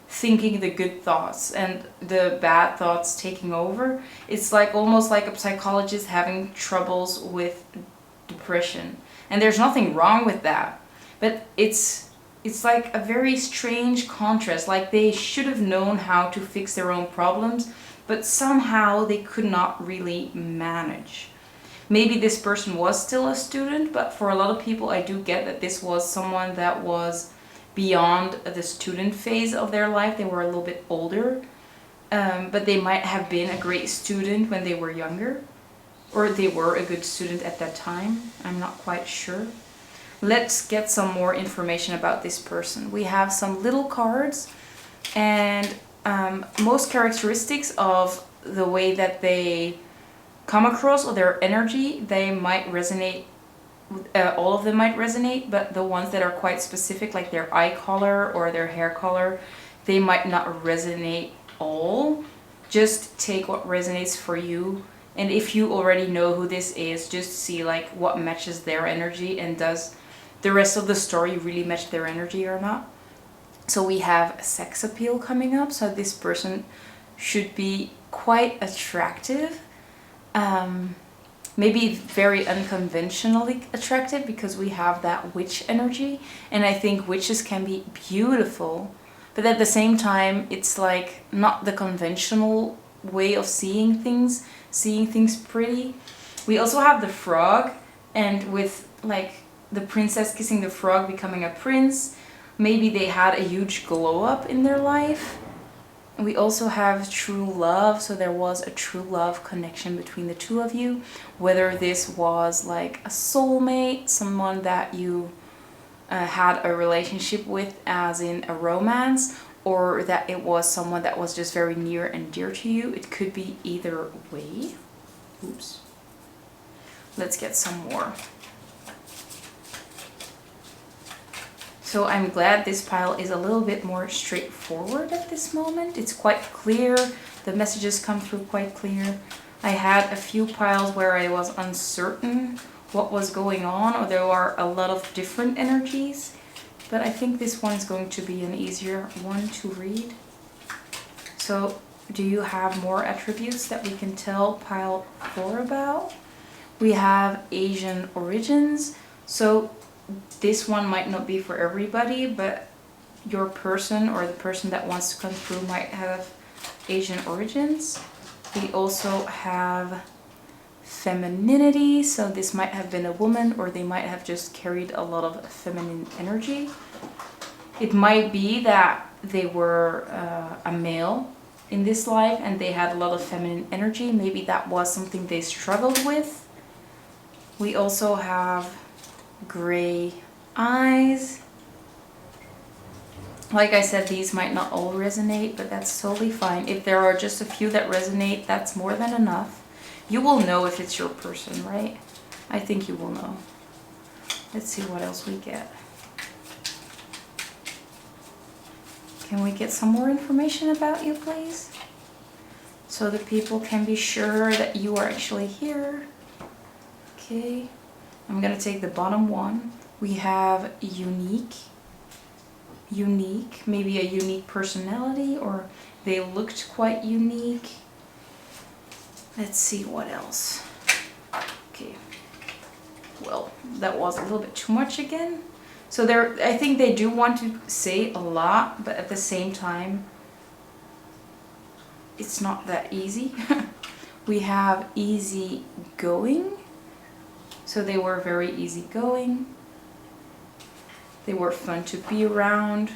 [SPEAKER 1] thinking the good thoughts and the bad thoughts taking over. It's like almost like a psychologist having troubles with depression. And there's nothing wrong with that. But it's like a very strange contrast. Like they should have known how to fix their own problems, but somehow they could not really manage. Maybe this person was still a student, but for a lot of people I do get that this was someone that was beyond the student phase of their life. They were a little bit older, but they might have been a great student when they were younger, or they were a good student at that time. I'm not quite sure. Let's get some more information about this person. We have some little cards, and most characteristics of the way that they come across, or their energy, they might resonate. All of them might resonate, but the ones that are quite specific, like their eye color or their hair color, they might not resonate all. Just take what resonates for you, and if you already know who this is, just see like what matches their energy, and does the rest of the story really match their energy or not. So we have sex appeal coming up, so this person should be quite attractive. Maybe very unconventionally attractive, because we have that witch energy, and I think witches can be beautiful, but at the same time it's like not the conventional way of seeing things pretty. We also have the frog, and with like the princess kissing the frog becoming a prince, maybe they had a huge glow up in their life. We also have true love, so there was a true love connection between the two of you, whether this was like a soulmate, someone that you had a relationship with as in a romance, or that it was someone that was just very near and dear to you. It could be either way. Oops. Let's get some more. So I'm glad this pile is a little bit more straightforward at this moment. It's quite clear. The messages come through quite clear. I had a few piles where I was uncertain what was going on, or there are a lot of different energies. But I think this one is going to be an easier one to read. So do you have more attributes that we can tell pile 4 about? We have Asian origins. So this one might not be for everybody, but your person or the person that wants to come through might have Asian origins. We also have femininity, so this might have been a woman, or they might have just carried a lot of feminine energy. It might be that they were a male in this life and they had a lot of feminine energy. Maybe that was something they struggled with. We also have gray eyes. Like I said, these might not all resonate, but that's totally fine. If there are just a few that resonate, that's more than enough. You will know if it's your person, right? I think you will know. Let's see what else we get. Can we get some more information about you, please? So the people can be sure that you are actually here. Okay. I'm gonna take the bottom one. We have unique, maybe a unique personality, or they looked quite unique. Let's see what else. Okay. Well, that was a little bit too much again. So I think they do want to say a lot, but at the same time, it's not that easy. We have easygoing. So they were very easygoing. They were fun to be around.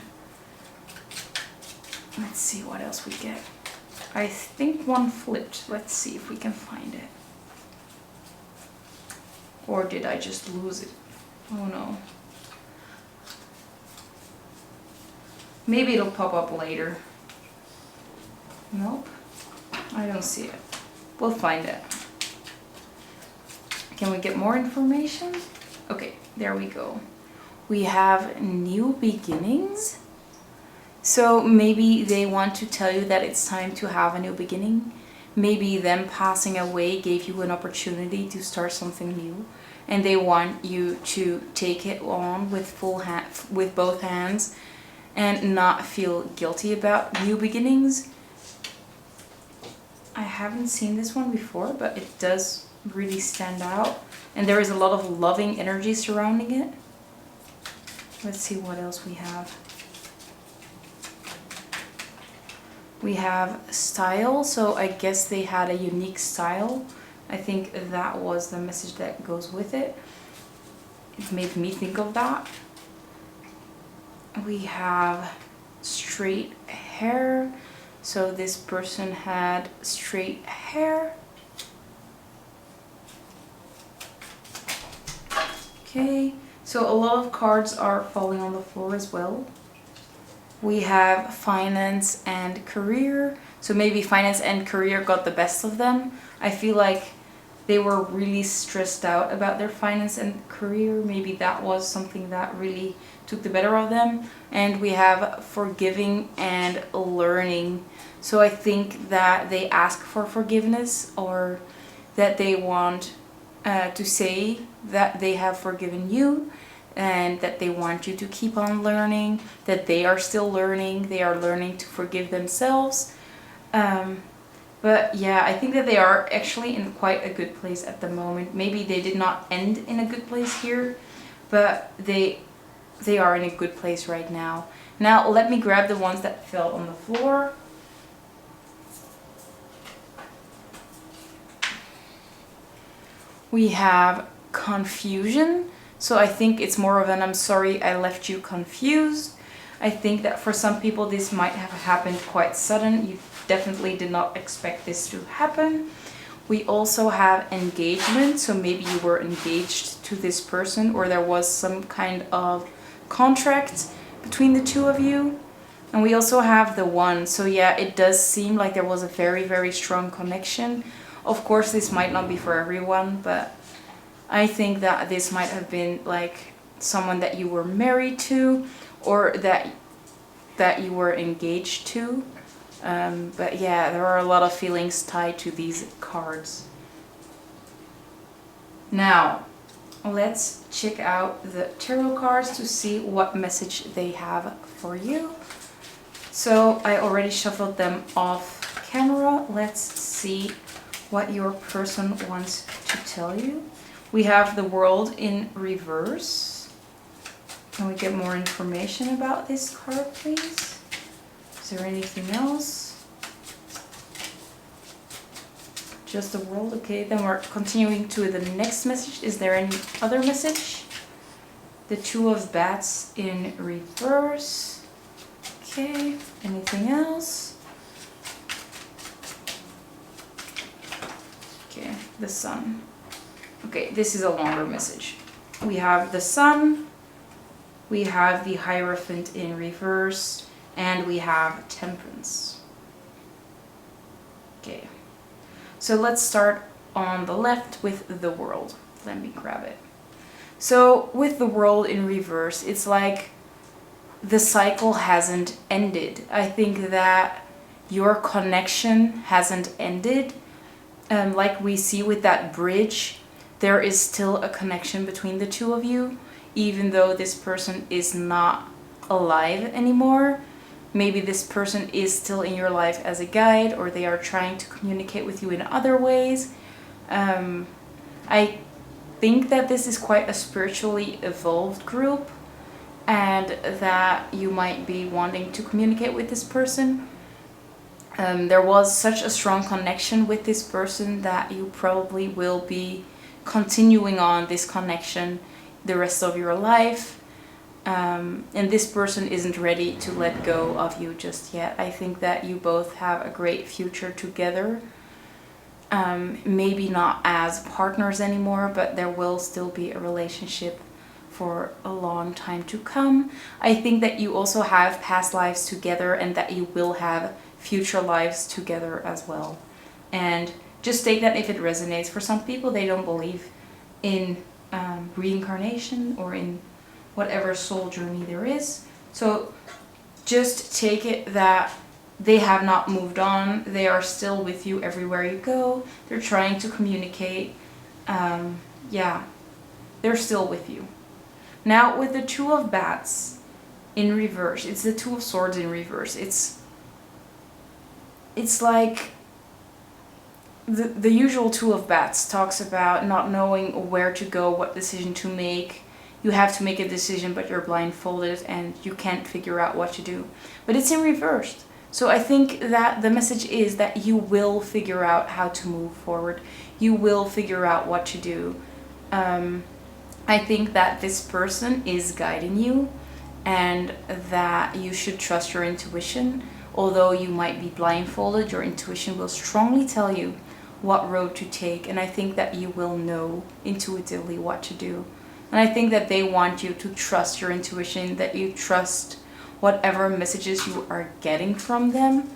[SPEAKER 1] Let's see what else we get. I think one flipped. Let's see if we can find it. Or did I just lose it? Oh no. Maybe it'll pop up later. Nope. I don't see it. We'll find it. Can we get more information? Okay, there we go. We have new beginnings. So maybe they want to tell you that it's time to have a new beginning. Maybe them passing away gave you an opportunity to start something new, and they want you to take it on with with both hands and not feel guilty about new beginnings. I haven't seen this one before, but it does really stand out, and there is a lot of loving energy surrounding it. Let's see what else we have. We have style, so I guess they had a unique style. I think that was the message that goes with it. It made me think of that. We have straight hair, so this person had straight hair. Okay, so a lot of cards are falling on the floor as well. We have finance and career. So maybe finance and career got the best of them. I feel like they were really stressed out about their finance and career. Maybe that was something that really took the better of them. And we have forgiving and learning. So I think that they ask for forgiveness, or that they want to say that they have forgiven you, and that they want you to keep on learning, that they are still learning, they are learning to forgive themselves. But yeah, I think that they are actually in quite a good place at the moment. Maybe they did not end in a good place here, but they are in a good place right now. Now let me grab the ones that fell on the floor. We have confusion. So I think it's more of an I'm sorry I left you confused. I think that for some people this might have happened quite sudden. You definitely did not expect this to happen. We also have engagement. So maybe you were engaged to this person, or there was some kind of contract between the two of you. And we also have the one. So yeah, it does seem like there was a very, very strong connection. Of course, this might not be for everyone, but I think that this might have been like someone that you were married to, or that you were engaged to. But yeah, there are a lot of feelings tied to these cards. Now, let's check out the tarot cards to see what message they have for you. So I already shuffled them off camera. Let's see what your person wants to tell you. We have the World in reverse. Can we get more information about this card, please? Is there anything else? Just the World. Okay, then we're continuing to the next message. Is there any other message? The Two of Bats in reverse. Okay, anything else? Okay, the Sun. Okay, this is a longer message. We have the Sun, we have the Hierophant in reverse, and we have Temperance. Okay, so let's start on the left with the World. Let me grab it. So with the World in reverse, it's like the cycle hasn't ended. I think that your connection hasn't ended. Like we see with that bridge, there is still a connection between the two of you, even though this person is not alive anymore. Maybe this person is still in your life as a guide, or they are trying to communicate with you in other ways. I think that this is quite a spiritually evolved group, and that you might be wanting to communicate with this person. There was such a strong connection with this person that you probably will be continuing on this connection the rest of your life. And this person isn't ready to let go of you just yet. I think that you both have a great future together. Maybe not as partners anymore, but there will still be a relationship for a long time to come. I think that you also have past lives together, and that you will have future lives together as well. And just take that if it resonates. For some people, they don't believe in reincarnation or in whatever soul journey there is. So just take it that they have not moved on. They are still with you everywhere you go. They're trying to communicate. Yeah, they're still with you. Now with the Two of Bats in reverse, it's the Two of Swords in reverse. It's like the usual Two of Bats talks about not knowing where to go, what decision to make. You have to make a decision, but you're blindfolded and you can't figure out what to do. But it's in reverse. So I think that the message is that you will figure out how to move forward. You will figure out what to do. I think that this person is guiding you, and that you should trust your intuition. Although you might be blindfolded, your intuition will strongly tell you what road to take, and I think that you will know intuitively what to do. And I think that they want you to trust your intuition, that you trust whatever messages you are getting from them,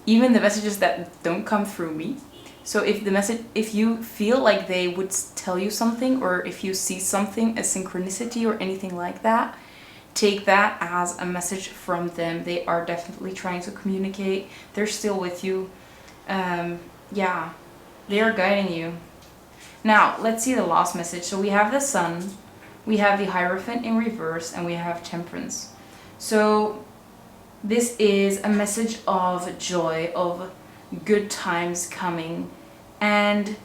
[SPEAKER 1] even the messages that don't come through me. So if you feel like they would tell you something, or if you see something, a synchronicity or anything like that, take that as a message from them. They are definitely trying to communicate. They're still with you. Yeah, they are guiding you. Now, let's see the last message. So we have the Sun, we have the Hierophant in reverse, and we have Temperance. So this is a message of joy, of good times coming. And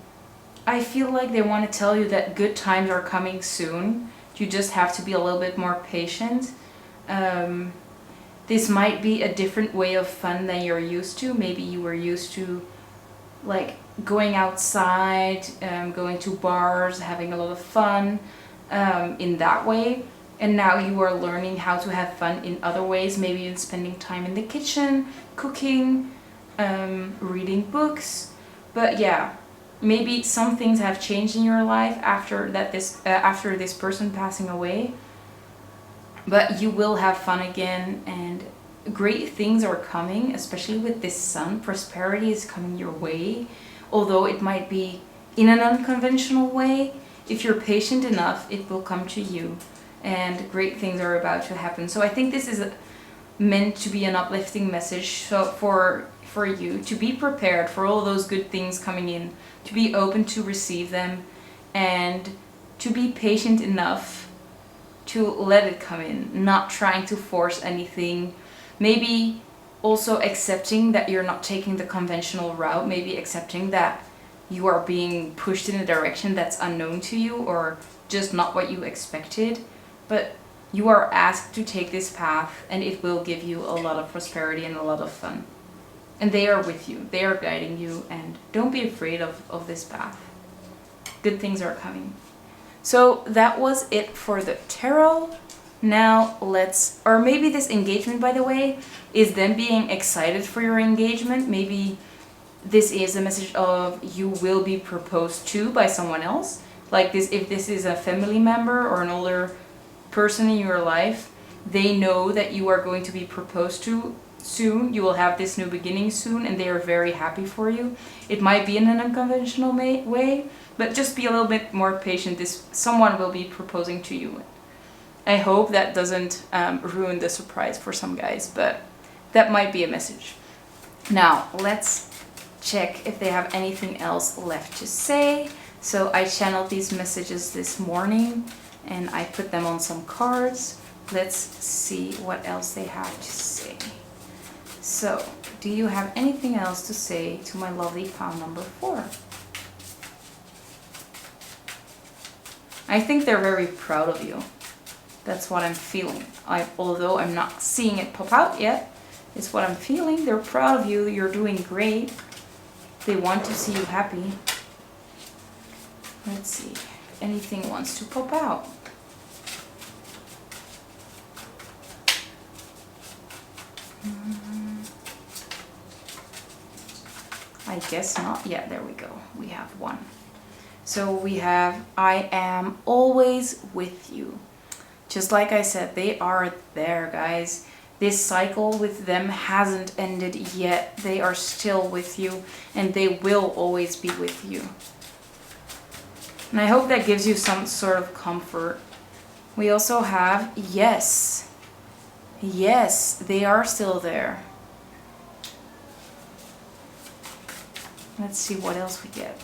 [SPEAKER 1] I feel like they want to tell you that good times are coming soon. You just have to be a little bit more patient. This might be a different way of fun than you're used to. Maybe you were used to like going outside, going to bars, having a lot of fun in that way. And now you are learning how to have fun in other ways, maybe in spending time in the kitchen, cooking, reading books. But yeah, maybe some things have changed in your life after this person passing away. But you will have fun again, and great things are coming, especially with this Sun. Prosperity is coming your way, although it might be in an unconventional way. If you're patient enough, it will come to you, and great things are about to happen. So I think this is meant to be an uplifting message, so for you to be prepared for all those good things coming in, to be open to receive them, and to be patient enough to let it come in, not trying to force anything. Maybe also accepting that you're not taking the conventional route, maybe accepting that you are being pushed in a direction that's unknown to you, or just not what you expected. But you are asked to take this path, and it will give you a lot of prosperity and a lot of fun. And they are with you, they are guiding you, and don't be afraid of this path. Good things are coming. So that was it for the tarot. Now or maybe this engagement, by the way, is them being excited for your engagement. Maybe this is a message of you will be proposed to by someone else. Like this, if this is a family member or an older person in your life, they know that you are going to be proposed to soon. You will have this new beginning soon, and they are very happy for you. It might be in an unconventional way, but just be a little bit more patient. Someone will be proposing to you. I hope that doesn't ruin the surprise for some guys, but that might be a message. Now, let's check if they have anything else left to say. So I channeled these messages this morning and I put them on some cards. Let's see what else they have to say. So, do you have anything else to say to my lovely pile number 4? I think they're very proud of you. That's what I'm feeling. Although I'm not seeing it pop out yet, it's what I'm feeling. They're proud of you. You're doing great. They want to see you happy. Let's see if anything wants to pop out. I guess not. Yeah, there we go. We have one. So we have, I am always with you. Just like I said, they are there, guys. This cycle with them hasn't ended yet. They are still with you, and they will always be with you. And I hope that gives you some sort of comfort. We also have yes. Yes, they are still there. Let's see what else we get.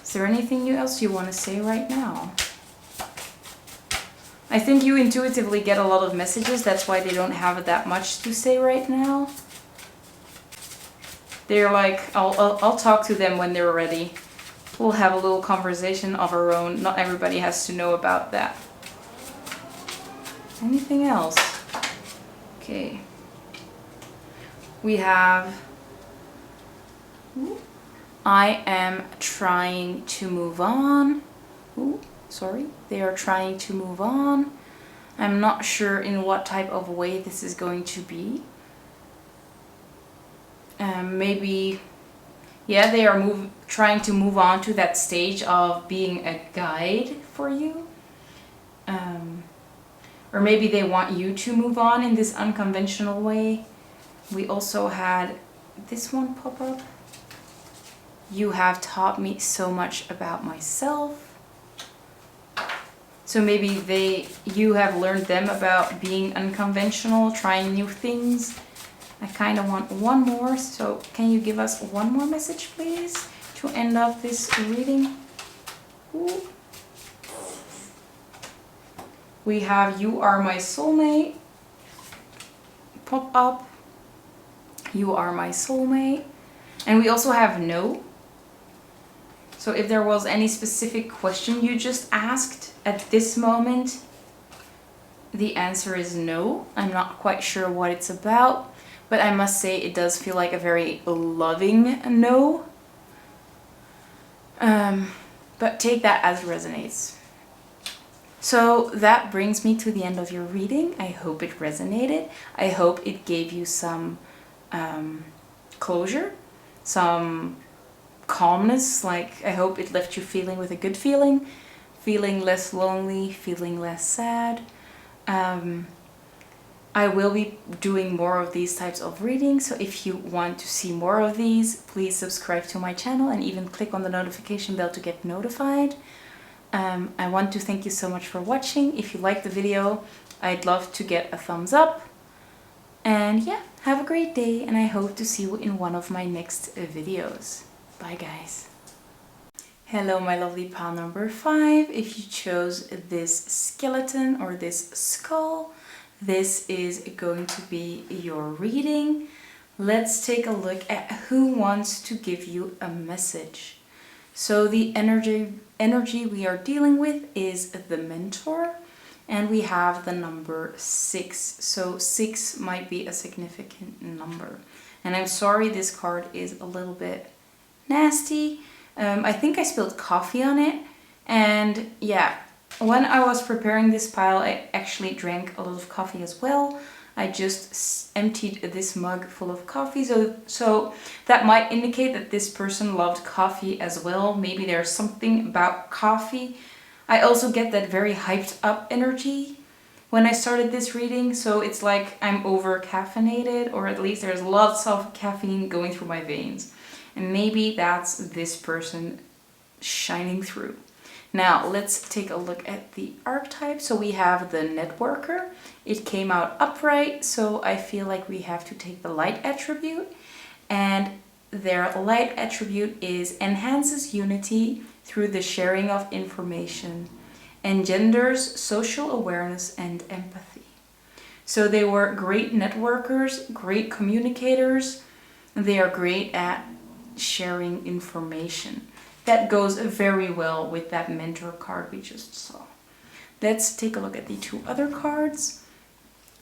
[SPEAKER 1] Is there anything else you want to say right now? I think you intuitively get a lot of messages. That's why they don't have that much to say right now. They're like, I'll talk to them when they're ready. We'll have a little conversation of our own. Not everybody has to know about that. Anything else? Okay. We have, I am trying to move on. Ooh, sorry. They are trying to move on. I'm not sure in what type of way this is going to be. Maybe, yeah, they are trying to move on to that stage of being a guide for you. Or maybe they want you to move on in this unconventional way. We also had this one pop up. You have taught me so much about myself. So maybe you have learned them about being unconventional, trying new things. I kind of want one more, so can you give us one more message, please, to end up this reading? Ooh. We have you are my soulmate. Pop up. You are my soulmate. And we also have no. So if there was any specific question you just asked at this moment, the answer is no. I'm not quite sure what it's about, but I must say it does feel like a very loving no. But take that as resonates. So that brings me to the end of your reading. I hope it resonated. I hope it gave you some closure, some calmness. Like, I hope it left you feeling with a good feeling less lonely, feeling less sad. I will be doing more of these types of readings, so if you want to see more of these, please subscribe to my channel and even click on the notification bell to get notified. I want to thank you so much for watching. If you liked the video, I'd love to get a thumbs up. And yeah, have a great day, and I hope to see you in one of my next videos. Bye, guys. Hello, my lovely pile number 5. If you chose this skeleton or this skull, this is going to be your reading. Let's take a look at who wants to give you a message. So the energy we are dealing with is the mentor, and we have the number 6. So 6 might be a significant number. And I'm sorry this card is a little bit nasty. I think I spilled coffee on it, and yeah, when I was preparing this pile, I actually drank a lot of coffee as well. I just emptied this mug full of coffee, so that might indicate that this person loved coffee as well. Maybe there's something about coffee I also get that very hyped up energy when I started this reading, so it's like I'm over caffeinated, or at least there's lots of caffeine going through my veins. And maybe that's this person shining through. Now let's take a look at the archetype. So we have the networker. It came out upright, so I feel like we have to take the light attribute, and their light attribute is enhances unity through the sharing of information, engenders social awareness and empathy. So they were great networkers, great communicators. They are great at sharing information. That goes very well with that mentor card we just saw. Let's take a look at the two other cards.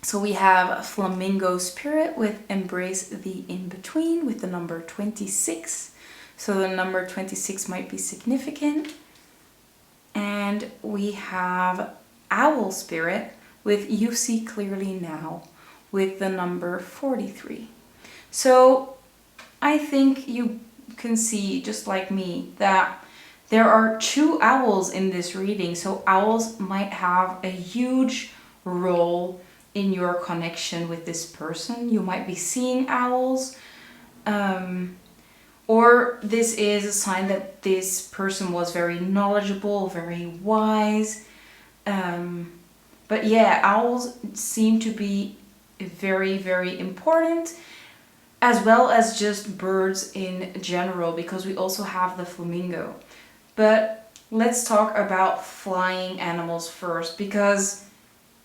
[SPEAKER 1] So we have Flamingo Spirit with Embrace the In-Between with the number 26. So the number 26 might be significant. And we have Owl Spirit with You See Clearly Now with the number 43. So I think you can see, just like me, that there are two owls in this reading. So owls might have a huge role in your connection with this person. You might be seeing owls, or this is a sign that this person was very knowledgeable, very wise. But yeah, owls seem to be very, very important, as well as just birds in general, because we also have the flamingo. But let's talk about flying animals first, because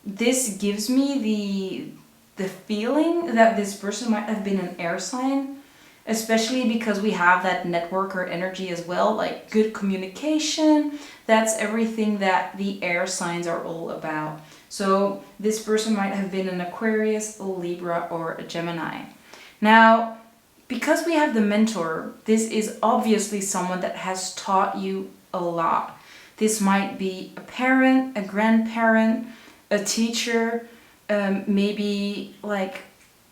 [SPEAKER 1] this gives me the feeling that this person might have been an air sign, especially because we have that networker energy as well, like good communication. That's everything that the air signs are all about. So this person might have been an Aquarius, a Libra, or a Gemini. Now, because we have the mentor, this is obviously someone that has taught you a lot. This might be a parent, a grandparent, a teacher, maybe like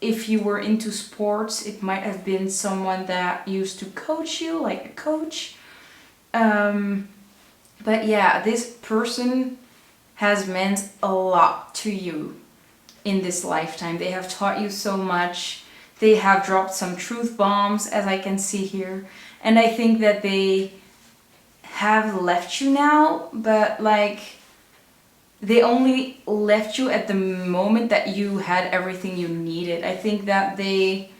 [SPEAKER 1] if you were into sports, it might have been someone that used to coach you, like a coach. But yeah, this person has meant a lot to you in this lifetime. They have taught you so much. They have dropped some truth bombs, as I can see here. And I think that they have left you now, but like they only left you at the moment that you had everything you needed. I think that they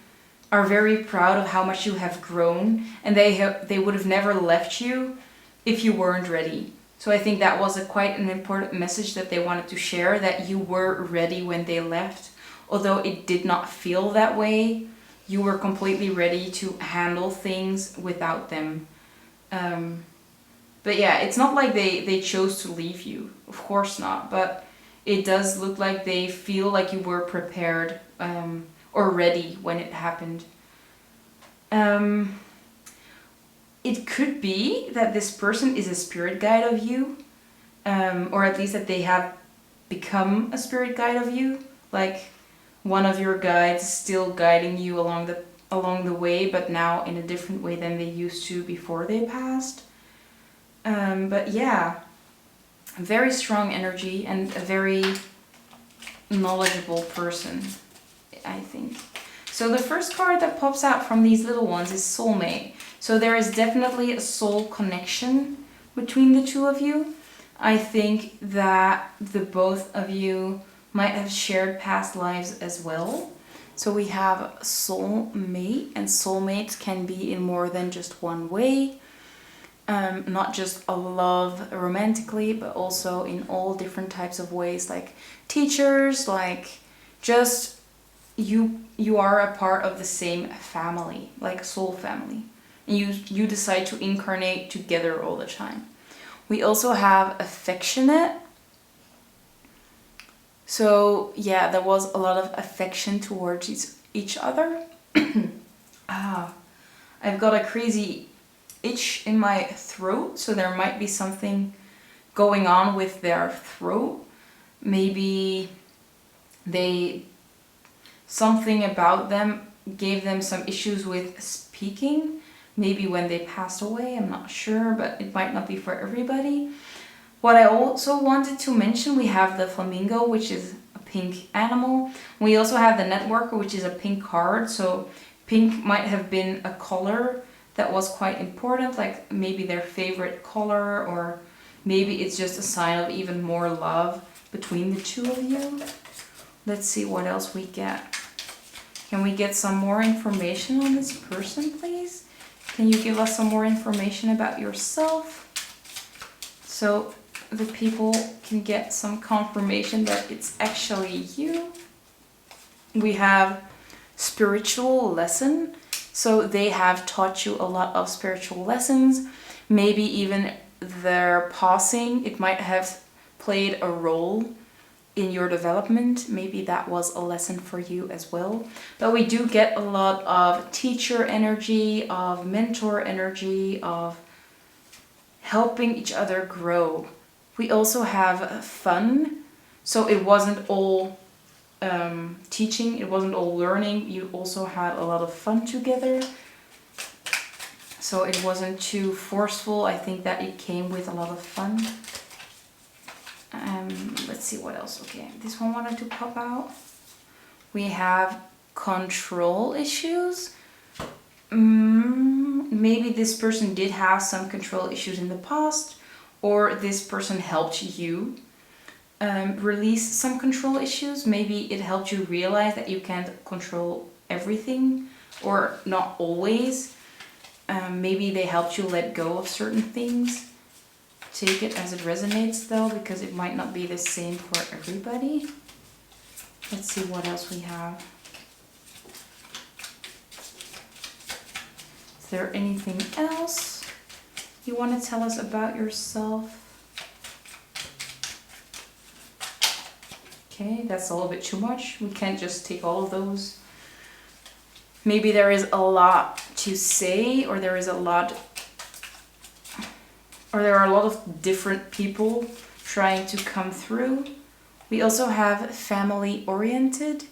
[SPEAKER 1] are very proud of how much you have grown, and they would have never left you if you weren't ready. So I think that was quite an important message that they wanted to share, that you were ready when they left. Although it did not feel that way, you were completely ready to handle things without them. But yeah, it's not like they chose to leave you. Of course not. But it does look like they feel like you were prepared or ready when it happened. It could be that this person is a spirit guide of you. Or at least that they have become a spirit guide of you. Like one of your guides still guiding you along the way, but now in a different way than they used to before they passed. But yeah, very strong energy and a very knowledgeable person, I think. So the first card that pops out from these little ones is soulmate. So there is definitely a soul connection between the two of you. I think that the both of you might have shared past lives as well. So we have soulmate, and soulmates can be in more than just one way. Not just a love romantically, but also in all different types of ways, like teachers, like just you are a part of the same family, like soul family. And you decide to incarnate together all the time. We also have affectionate. So yeah, there was a lot of affection towards each other. I've got a crazy itch in my throat, so there might be something going on with their throat. Maybe something about them gave them some issues with speaking, maybe when they passed away, I'm not sure, but it might not be for everybody. What I also wanted to mention, we have the flamingo, which is a pink animal. We also have the networker, which is a pink card. So pink might have been a color that was quite important, like maybe their favorite color, or maybe it's just a sign of even more love between the two of you. Let's see what else we get. Can we get some more information on this person, please? Can you give us some more information about yourself? So the people can get some confirmation that it's actually you. We have spiritual lesson. So they have taught you a lot of spiritual lessons. Maybe even their passing, it might have played a role in your development. Maybe that was a lesson for you as well. But we do get a lot of teacher energy, of mentor energy, of helping each other grow. We also have fun. So it wasn't all teaching, it wasn't all learning. You also had a lot of fun together. So it wasn't too forceful. I think that it came with a lot of fun. Let's see what else. Okay, this one wanted to pop out. We have control issues. Maybe this person did have some control issues in the past, or this person helped you release some control issues. Maybe it helped you realize that you can't control everything, or not always. Maybe they helped you let go of certain things. Take it as it resonates though, because it might not be the same for everybody. Let's see what else we have. Is there anything else you want to tell us about yourself? Okay, that's a little bit too much. We can't just take all of those. Maybe there is a lot to say, or there are a lot of different people trying to come through. We also have family oriented.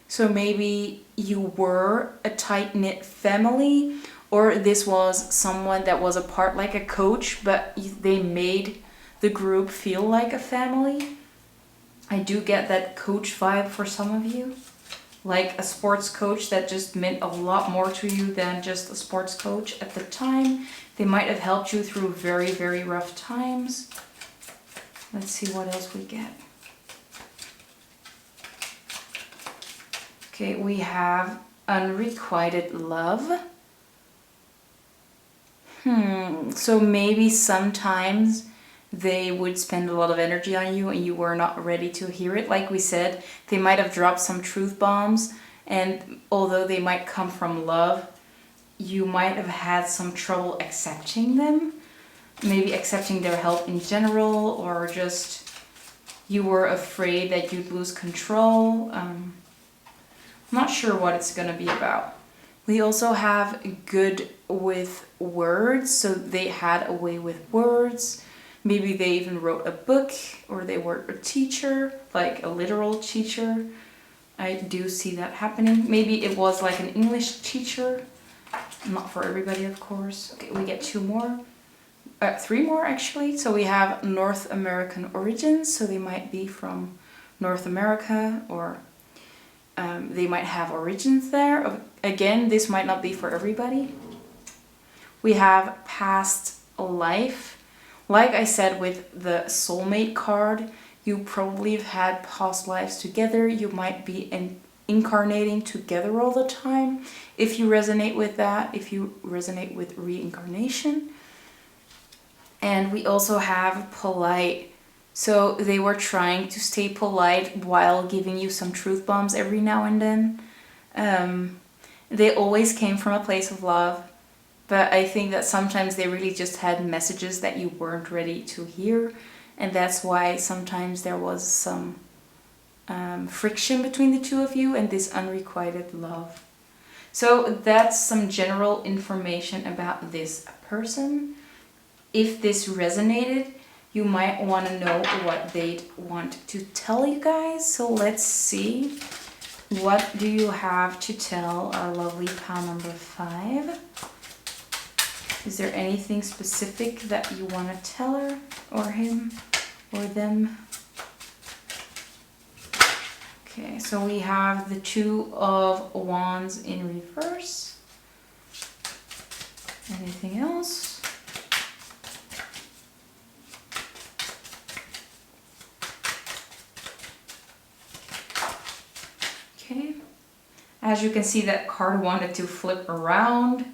[SPEAKER 1] So maybe you were a tight-knit family, or this was someone that was a part, like a coach, but they made the group feel like a family. I do get that coach vibe for some of you. Like a sports coach that just meant a lot more to you than just a sports coach at the time. They might have helped you through very, very rough times. Let's see what else we get. Okay, we have unrequited love. So maybe sometimes they would spend a lot of energy on you and you were not ready to hear it. Like we said, they might have dropped some truth bombs, and although they might come from love, you might have had some trouble accepting them. Maybe accepting their help in general, or just you were afraid that you'd lose control. I'm not sure what it's going to be about. We also have good with words, so they had a way with words. Maybe they even wrote a book, or they were a teacher, like a literal teacher. I do see that happening. Maybe it was like an English teacher. Not for everybody, of course. Okay, we get three more actually. So we have North American origins, so they might be from North America, or they might have origins there. Again, this might not be for everybody. We have past life. Like I said with the soulmate card, you probably have had past lives together. You might be incarnating together all the time. If you resonate with that, if you resonate with reincarnation. And we also have polite. So they were trying to stay polite while giving you some truth bombs every now and then. They always came from a place of love. But I think that sometimes they really just had messages that you weren't ready to hear. And that's why sometimes there was some friction between the two of you and this unrequited love. So that's some general information about this person. If this resonated, you might want to know what they'd want to tell you guys. So let's see. What do you have to tell our lovely pal number 5? Is there anything specific that you want to tell her or him or them? Okay, so we have the Two of Wands in reverse. Anything else? Okay. As you can see, that card wanted to flip around.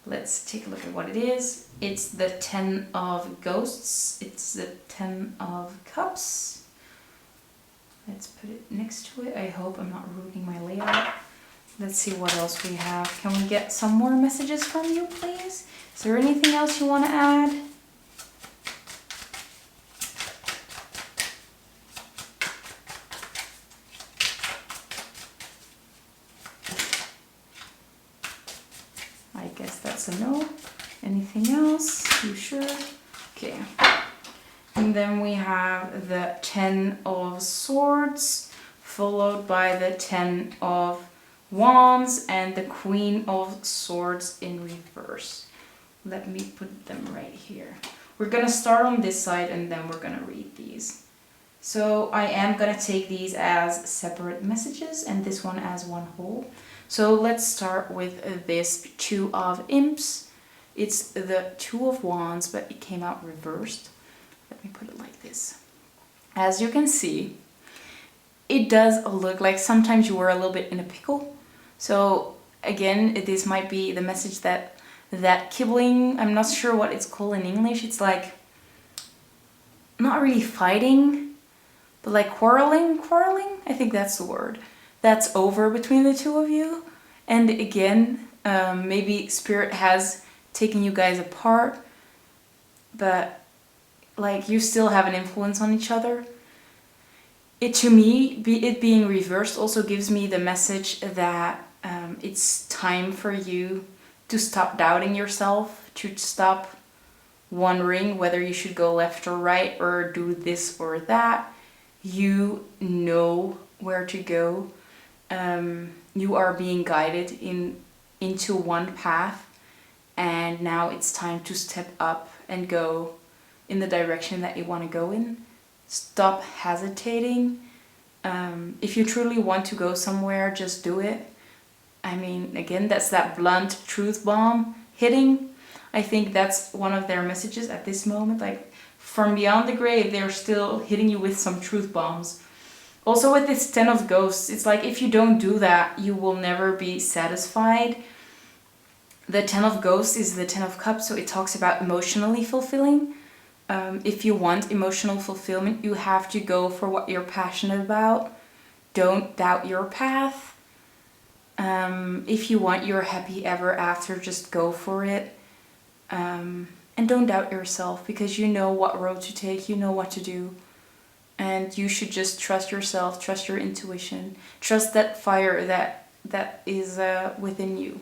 [SPEAKER 1] Let's take a look at what it is. It's the Ten of Ghosts. It's the Ten of Cups. Let's put it next to it. I hope I'm not ruining my layout. Let's see what else we have. Can we get some more messages from you, please? Is there anything else you want to add? I guess that's a no. Anything else? You sure? Okay. And then we have the Ten of Swords, followed by the Ten of Wands and the Queen of Swords in reverse. Let me put them right here. We're gonna start on this side and then we're gonna read these. So I am gonna take these as separate messages and this one as one whole. So let's start with this Two of Imps. It's the Two of Wands, but it came out reversed. Let me put it like this. As you can see, it does look like sometimes you were a little bit in a pickle. So again, this might be the message that kibbling, I'm not sure what it's called in English. It's like not really fighting, but like quarreling. I think that's the word. That's over between the two of you. And again, maybe Spirit has taken you guys apart, but like you still have an influence on each other. It, to me, it being reversed also gives me the message that it's time for you to stop doubting yourself, to stop wondering whether you should go left or right or do this or that. You know where to go. You are being guided into one path, and now it's time to step up and go in the direction that you want to go in. Stop hesitating. If you truly want to go somewhere, just do it. I mean, again, that's that blunt truth bomb hitting. I think that's one of their messages at this moment. Like, from beyond the grave, they're still hitting you with some truth bombs. Also with this Ten of Ghosts, it's like if you don't do that, you will never be satisfied. The Ten of Ghosts is the Ten of Cups, so it talks about emotionally fulfilling. If you want emotional fulfillment, you have to go for what you're passionate about. Don't doubt your path. If you want your happy ever after, just go for it. And don't doubt yourself, because you know what road to take, you know what to do. And you should just trust yourself, trust your intuition, trust that fire that is within you.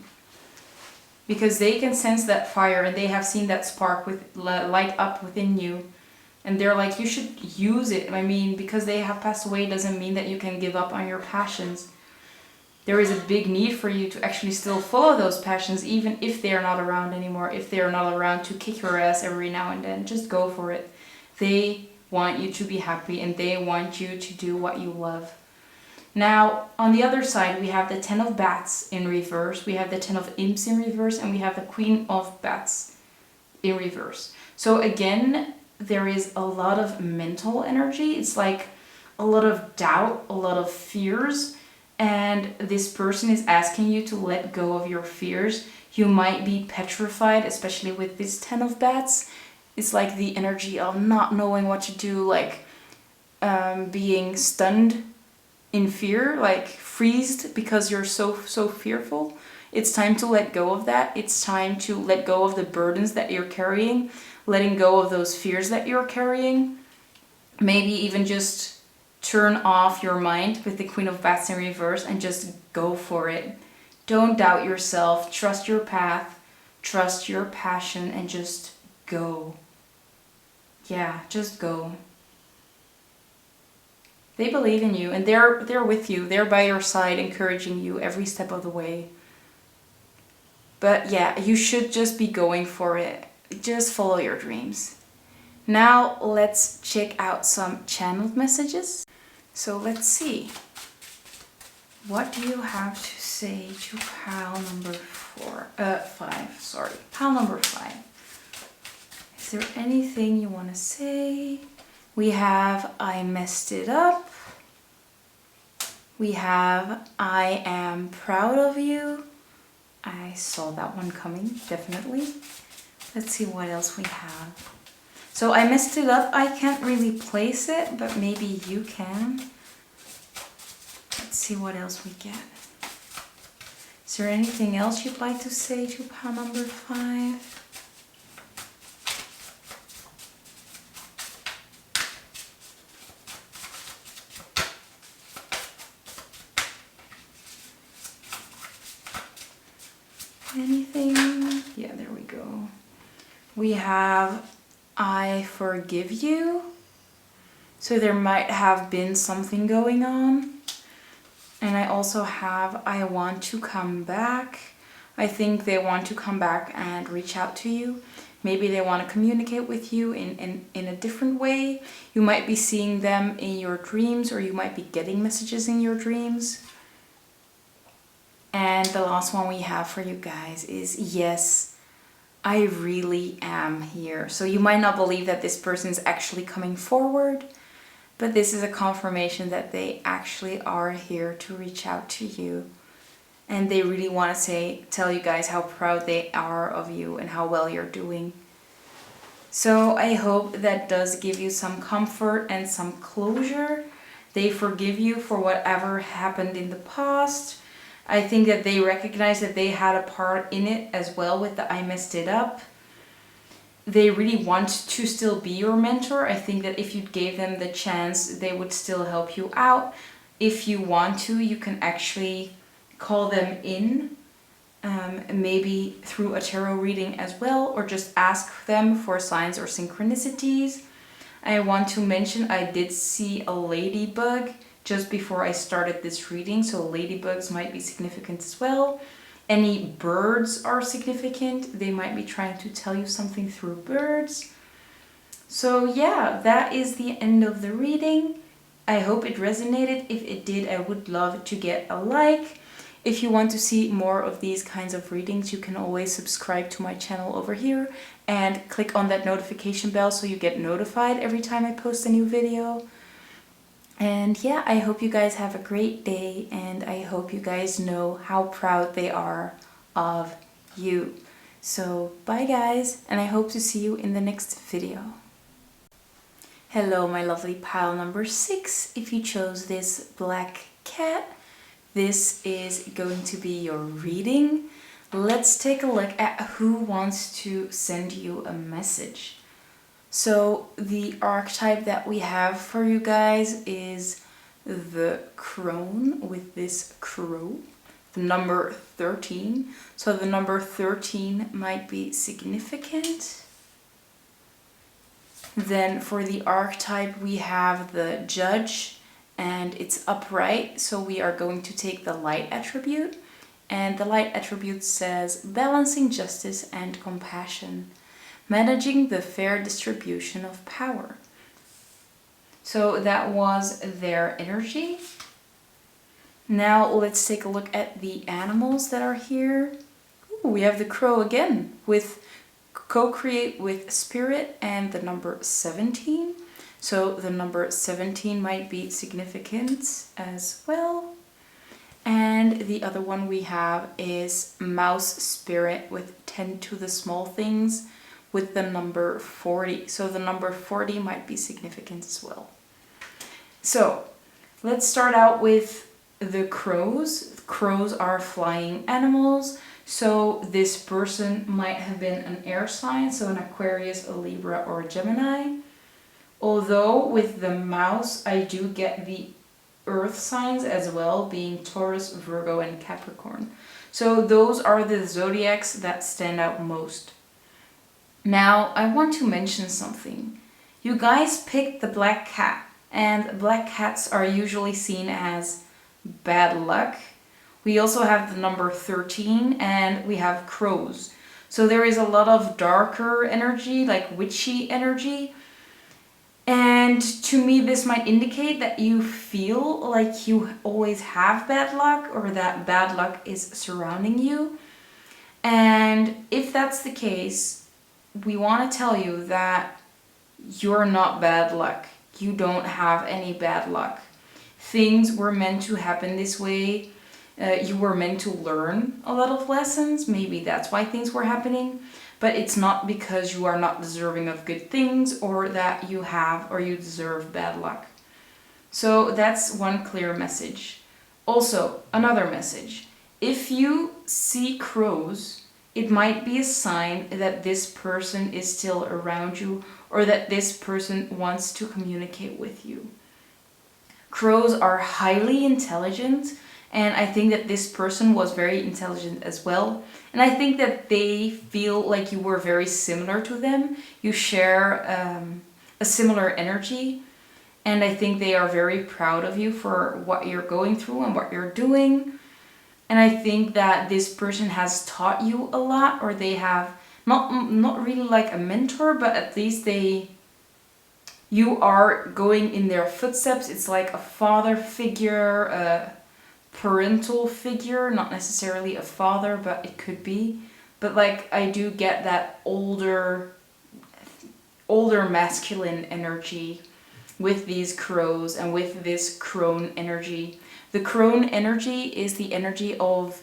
[SPEAKER 1] Because they can sense that fire and they have seen that spark with light up within you. And they're like, you should use it. I mean, because they have passed away doesn't mean that you can give up on your passions. There is a big need for you to actually still follow those passions, even if they're not around anymore, if they're not around to kick your ass every now and then. Just go for it. They want you to be happy and they want you to do what you love. Now, on the other side, we have the Ten of Bats in reverse, we have the Ten of Imps in reverse, and we have the Queen of Bats in reverse. So again, there is a lot of mental energy. It's like a lot of doubt, a lot of fears, and this person is asking you to let go of your fears. You might be petrified, especially with this Ten of Bats. It's like the energy of not knowing what to do, like being stunned in fear, like freezed because you're so fearful. It's time to let go of that. It's time to let go of the burdens that you're carrying, letting go of those fears that you're carrying. Maybe even just turn off your mind with the Queen of Bats in reverse and just go for it. Don't doubt yourself. Trust your path. Trust your passion and just go. Yeah, just go. They believe in you and they're with you. They're by your side, encouraging you every step of the way. But yeah, you should just be going for it. Just follow your dreams. Now let's check out some channeled messages. So let's see. What do you have to say to pile number 5? Sorry, pile number 5. Is there anything you want to say? We have I messed it up. We have I am proud of you. I saw that one coming, definitely. Let's see what else we have. So I messed it up. I can't really place it, but maybe you can. Let's see what else we get. Is there anything else you'd like to say to pile number 5? Anything? Yeah, there we go. We have I forgive you. So there might have been something going on. And I also have I want to come back. I think they want to come back and reach out to you. Maybe they want to communicate with you in a different way. You might be seeing them in your dreams, or you might be getting messages in your dreams. And the last one we have for you guys is yes, I really am here. So you might not believe that this person is actually coming forward, but this is a confirmation that they actually are here to reach out to you. And they really want to tell you guys how proud they are of you and how well you're doing. So I hope that does give you some comfort and some closure. They forgive you for whatever happened in the past. I think that they recognize that they had a part in it as well with the I messed it up. They really want to still be your mentor. I think that if you gave them the chance, they would still help you out. If you want to, you can actually call them in, maybe through a tarot reading as well, or just ask them for signs or synchronicities. I want to mention I did see a ladybug just before I started this reading, so ladybugs might be significant as well. Any birds are significant. They might be trying to tell you something through birds. So yeah, that is the end of the reading. I hope it resonated. If it did, I would love to get a like. If you want to see more of these kinds of readings, you can always subscribe to my channel over here and click on that notification bell so you get notified every time I post a new video. And yeah, I hope you guys have a great day, and I hope you guys know how proud they are of you. So bye guys, and I hope to see you in the next video. Hello my lovely pile number 6. If you chose this black cat, this is going to be your reading. Let's take a look at who wants to send you a message. So the archetype that we have for you guys is the crone with this crow, the number 13. So the number 13 might be significant. Then for the archetype we have the judge, and it's upright, so we are going to take the light attribute. And the light attribute says balancing justice and compassion, managing the fair distribution of power. So that was their energy. Now let's take a look at the animals that are here. Ooh, we have the crow again with co-create with spirit and the number 17. So the number 17 might be significant as well. And the other one we have is mouse spirit with tend to the small things with the number 40. So the number 40 might be significant as well. So let's start out with the crows. Crows are flying animals. So this person might have been an air sign, so an Aquarius, a Libra, or a Gemini. Although with the mouse, I do get the earth signs as well, being Taurus, Virgo, and Capricorn. So those are the zodiacs that stand out most. Now, I want to mention something. You guys picked the black cat, and black cats are usually seen as bad luck We also have the number 13, and we have crows. So there is a lot of darker energy, like witchy energy. And to me, this might indicate that you feel like you always have bad luck, or that bad luck is surrounding you. And if that's the case, we want to tell you that you're not bad luck. You don't have any bad luck. Things were meant to happen this way. You were meant to learn a lot of lessons. Maybe that's why things were happening. But it's not because you are not deserving of good things, or that you have or you deserve bad luck. So that's one clear message. Also, another message. If you see crows, it might be a sign that this person is still around you, or that this person wants to communicate with you. Crows are highly intelligent, and I think that this person was very intelligent as well. And I think that they feel like you were very similar to them. You share a similar energy. And I think they are very proud of you for what you're going through and what you're doing. And I think that this person has taught you a lot, or they have not really like a mentor, but at least you are going in their footsteps. It's like a father figure, a parental figure, not necessarily a father, but it could be. But like, I do get that older masculine energy with these crows and with this crone energy. The crone energy is the energy of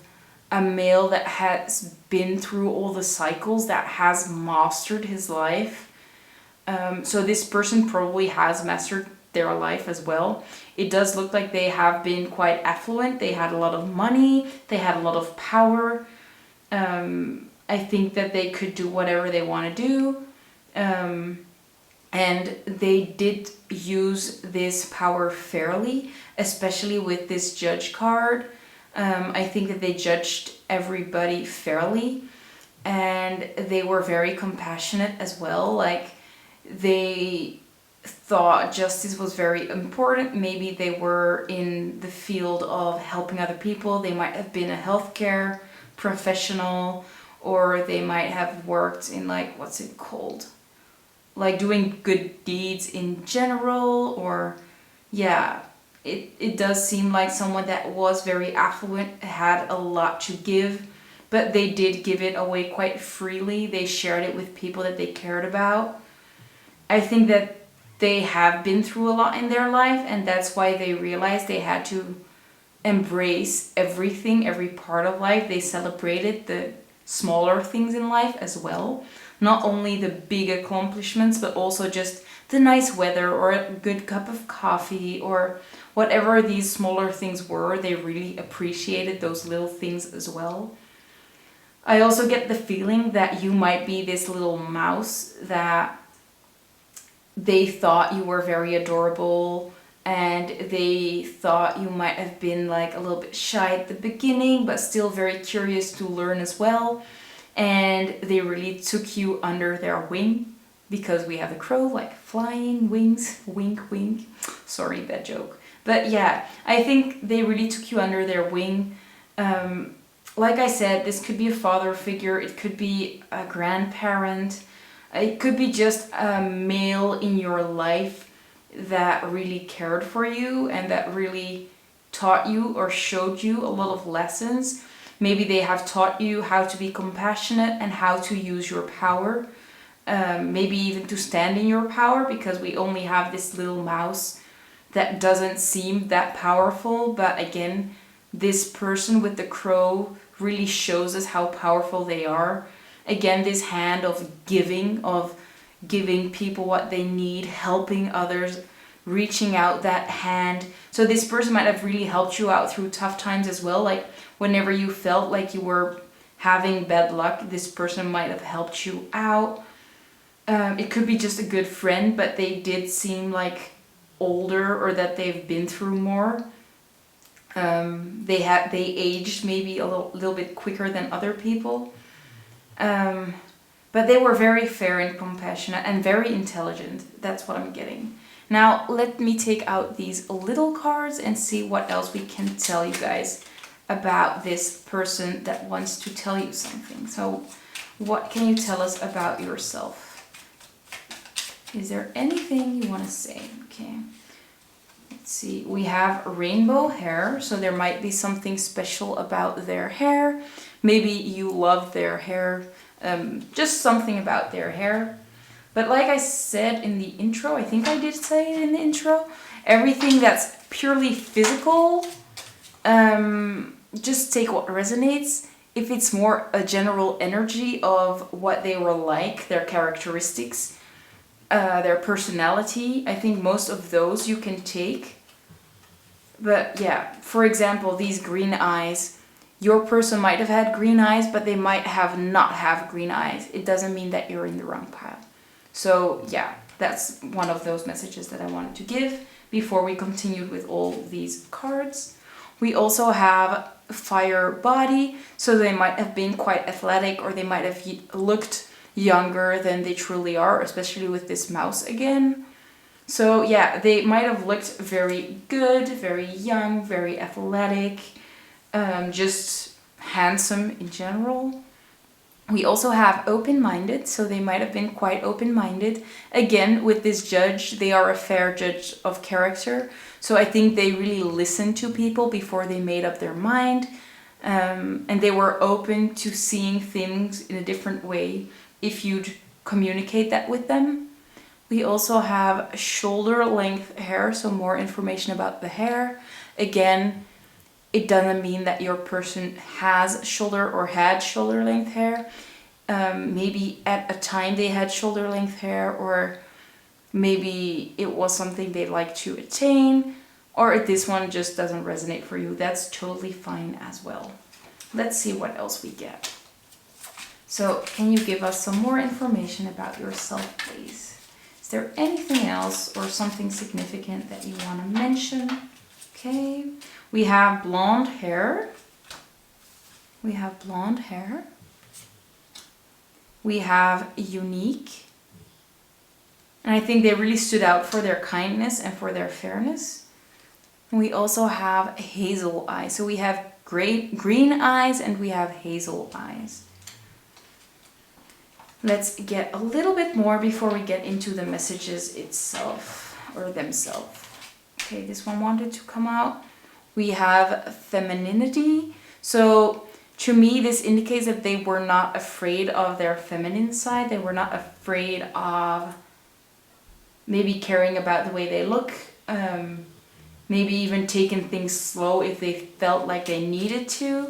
[SPEAKER 1] a male that has been through all the cycles, that has mastered his life. So this person probably has mastered their life as well. It does look like they have been quite affluent. They had a lot of money. They had a lot of power. I think that they could do whatever they want to do. And they did use this power fairly, especially with this judge card. I think that they judged everybody fairly, and they were very compassionate as well. Like, they thought justice was very important. Maybe they were in the field of helping other people. They might have been a healthcare professional, or they might have worked in, like, what's it called? Like doing good deeds in general, or yeah, it does seem like someone that was very affluent, had a lot to give, but they did give it away quite freely. They shared it with people that they cared about. I think that they have been through a lot in their life, and that's why they realized they had to embrace everything, every part of life. They celebrated the smaller things in life as well. Not only the big accomplishments, but also just the nice weather, or a good cup of coffee, or whatever these smaller things were. They really appreciated those little things as well. I also get the feeling that you might be this little mouse that they thought you were very adorable, and they thought you might have been like a little bit shy at the beginning, but still very curious to learn as well. And they really took you under their wing, because we have a crow, like flying wings, wink wink. Sorry, bad joke. But yeah, I think they really took you under their wing. Like I said, this could be a father figure, it could be a grandparent, it could be just a male in your life that really cared for you and that really taught you or showed you a lot of lessons. Maybe they have taught you how to be compassionate and how to use your power. Maybe even to stand in your power, because we only have this little mouse that doesn't seem that powerful. But again, this person with the crow really shows us how powerful they are. Again, this hand of giving people what they need, helping others, reaching out that hand. So this person might have really helped you out through tough times as well. Like, whenever you felt like you were having bad luck, this person might have helped you out. It could be just a good friend, but they did seem like older, or that they've been through more. They aged maybe a little bit quicker than other people. But they were very fair and compassionate and very intelligent. That's what I'm getting. Now, let me take out these little cards and see what else we can tell you guys about this person that wants to tell you something. So what can you tell us about yourself? Is there anything you want to say? Okay. Let's see. We have rainbow hair, so there might be something special about their hair. Maybe you love their hair, just something about their hair. But like I said in the intro, I think I did say it in the intro, everything that's purely physical, just take what resonates. If it's more a general energy of what they were like, their characteristics, their personality, I think most of those you can take. But yeah, for example, these green eyes, your person might have had green eyes, but they might have not have green eyes. It doesn't mean that you're in the wrong pile. So yeah, that's one of those messages that I wanted to give before we continued with all these cards. We also have fire body, so they might have been quite athletic, or they might have looked younger than they truly are, especially with this mouse again. So yeah, they might have looked very good, very young, very athletic, just handsome in general. We also have open-minded, so they might have been quite open-minded. Again, with this judge, they are a fair judge of character. So I think they really listened to people before they made up their mind. And they were open to seeing things in a different way if you'd communicate that with them. We also have shoulder length hair, so more information about the hair. Again, it doesn't mean that your person has shoulder or had shoulder length hair. Maybe at a time they had shoulder length hair, or maybe it was something they'd like to attain, or if this one just doesn't resonate for you, that's totally fine as well. Let's see what else we get. So can you give us some more information about yourself, please? Is there anything else or something significant that you want to mention? Okay. We have blonde hair. We have blonde hair. We have unique. And I think they really stood out for their kindness and for their fairness. We also have hazel eyes. So we have green eyes and we have hazel eyes. Let's get a little bit more before we get into the messages itself or themselves. Okay, this one wanted to come out. We have femininity. So to me, this indicates that they were not afraid of their feminine side. They were not afraid of maybe caring about the way they look. Maybe even taking things slow if they felt like they needed to.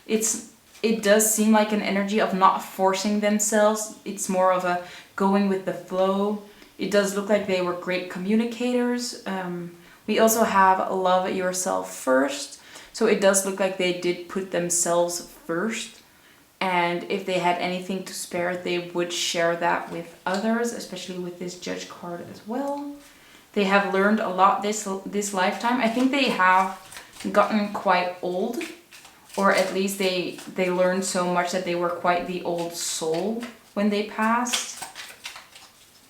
[SPEAKER 1] It does seem like an energy of not forcing themselves. It's more of a going with the flow. It does look like they were great communicators. We also have love yourself first. So it does look like they did put themselves first. And if they had anything to spare, they would share that with others, especially with this judge card as well. They have learned a lot this lifetime. I think they have gotten quite old, or at least they learned so much that they were quite the old soul when they passed.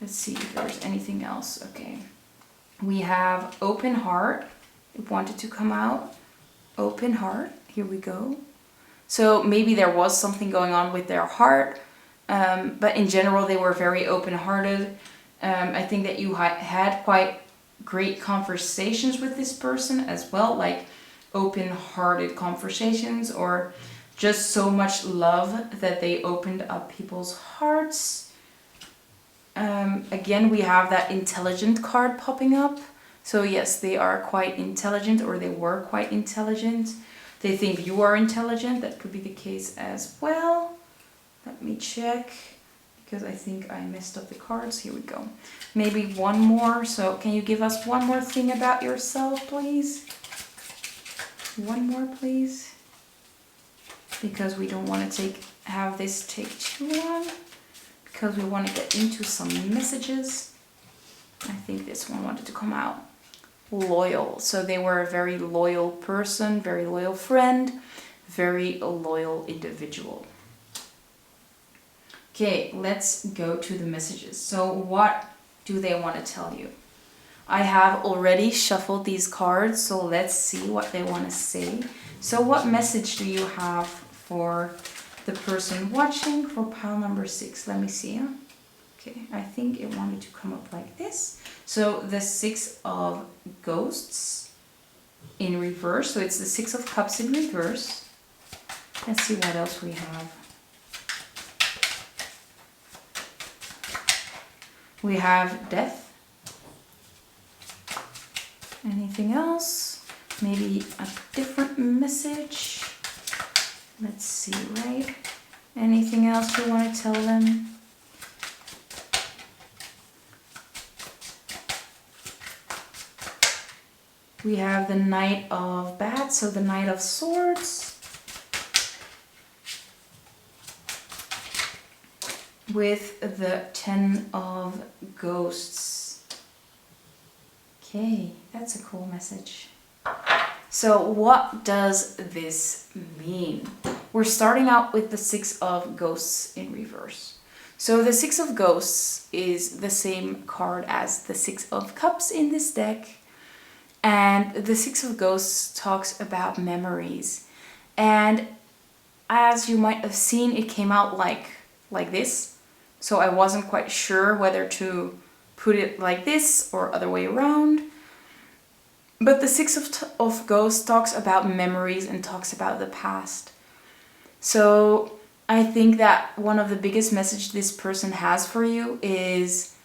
[SPEAKER 1] Let's see if there's anything else. Okay. We have open heart. It wanted to come out. Open heart. Here we go. So maybe there was something going on with their heart, but in general they were very open-hearted. I think that you had quite great conversations with this person as well, like open-hearted conversations, or just so much love that they opened up people's hearts. Again, we have that intelligent card popping up. So yes, they are quite intelligent, or they were quite intelligent. They think you are intelligent. That could be the case as well. Let me check, because I think I messed up the cards. Here we go. Maybe one more. So can you give us one more thing about yourself, please? One more, please. Because we don't want to have this take too long. Because we want to get into some messages. I think this one wanted to come out. Loyal. So they were a very loyal person, very loyal friend, very loyal individual. Okay, let's go to the messages. So what do they want to tell you? I have already shuffled these cards, so let's see what they want to say. So what message do you have for the person watching for pile number 6? Let me see. Okay, I think it wanted to come up like this. So the 6 of ghosts in reverse. So it's the 6 of cups in reverse. Let's see what else we have. We have death. Anything else? Maybe a different message. Let's see, right? Anything else you want to tell them? We have the Knight of Bats, so the Knight of Swords. With the 10 of Ghosts. Okay, that's a cool message. So what does this mean? We're starting out with the 6 of Ghosts in reverse. So the 6 of Ghosts is the same card as the 6 of Cups in this deck. And the 6 of Ghosts talks about memories. And as you might have seen, it came out like this. So I wasn't quite sure whether to put it like this or other way around. But the 6 of Ghosts talks about memories and talks about the past. So I think that one of the biggest messages this person has for you is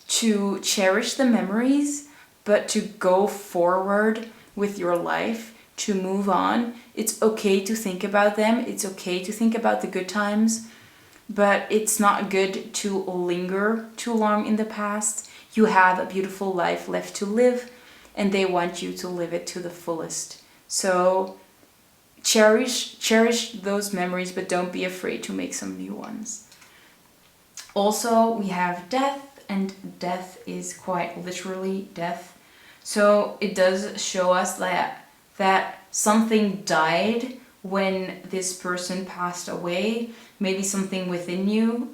[SPEAKER 1] to cherish the memories, but to go forward with your life, to move on. It's okay to think about them. It's okay to think about the good times, but it's not good to linger too long in the past. You have a beautiful life left to live, and they want you to live it to the fullest. So cherish those memories, but don't be afraid to make some new ones. Also, we have death, and death is quite literally death. So it does show us that something died when this person passed away, maybe something within you.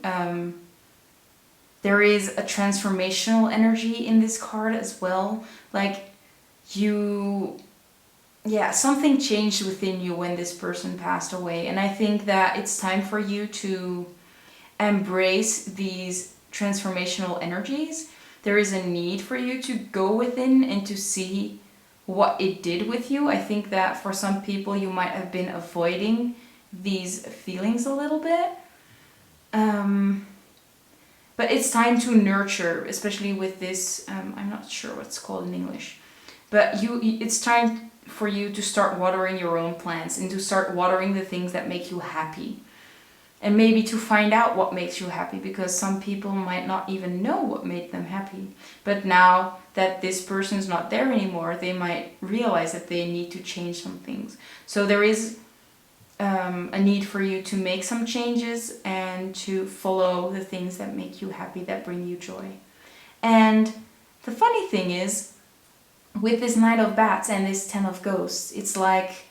[SPEAKER 1] There is a transformational energy in this card as well. Like something changed within you when this person passed away. And I think that it's time for you to embrace these transformational energies. There is a need for you to go within and to see what it did with you. I think that for some people you might have been avoiding these feelings a little bit. But it's time to nurture, especially with this, I'm not sure what's called in English. But it's time for you to start watering your own plants and to start watering the things that make you happy. And maybe to find out what makes you happy, because some people might not even know what made them happy. But now that this person is not there anymore, they might realize that they need to change some things. So there is a need for you to make some changes and to follow the things that make you happy, that bring you joy. And the funny thing is, with this Knight of Bats and this 10 of Ghosts, it's like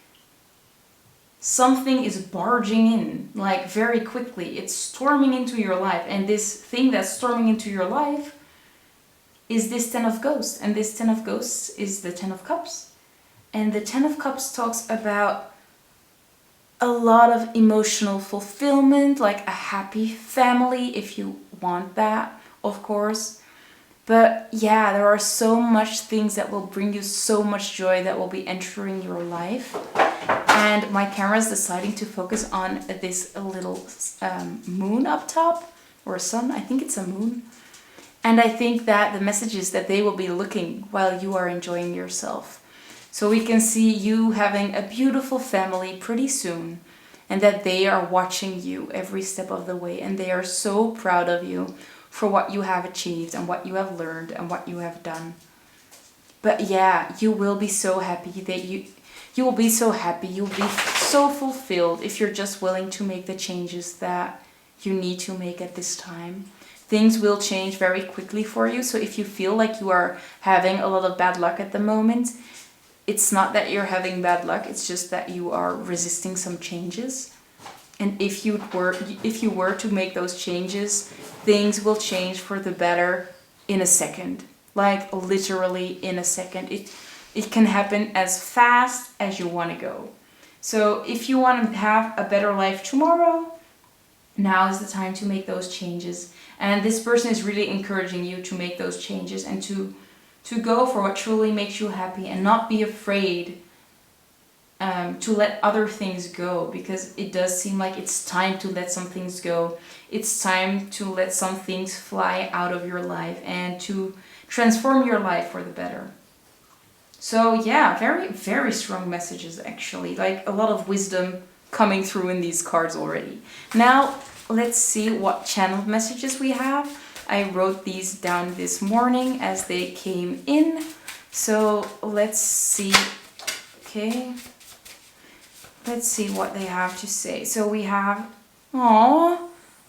[SPEAKER 1] something is barging in, like very quickly. It's storming into your life. And this thing that's storming into your life is this 10 of Ghosts. And this 10 of Ghosts is the 10 of Cups. And the 10 of Cups talks about a lot of emotional fulfillment, like a happy family, if you want that, of course. But yeah, there are so much things that will bring you so much joy that will be entering your life. And my camera is deciding to focus on this little moon up top, or sun, I think it's a moon. And I think that the message is that they will be looking while you are enjoying yourself. So we can see you having a beautiful family pretty soon, and that they are watching you every step of the way, and they are so proud of you for what you have achieved and what you have learned and what you have done. But yeah, you will be so happy that you will be so happy, you'll be so fulfilled if you're just willing to make the changes that you need to make at this time. Things will change very quickly for you. So if you feel like you are having a lot of bad luck at the moment, it's not that you're having bad luck, it's just that you are resisting some changes. And if you were to make those changes, things will change for the better in a second. like literally in a second. It can happen as fast as you want to go. So if you want to have a better life tomorrow, now is the time to make those changes. And this person is really encouraging you to make those changes and to go for what truly makes you happy and not be afraid to let other things go, because it does seem like it's time to let some things go. It's time to let some things fly out of your life and to transform your life for the better. So yeah, very, very strong messages actually. Like a lot of wisdom coming through in these cards already. Now, let's see what channeled messages we have. I wrote these down this morning as they came in. So let's see. Okay. Let's see what they have to say. So we have, "Aw,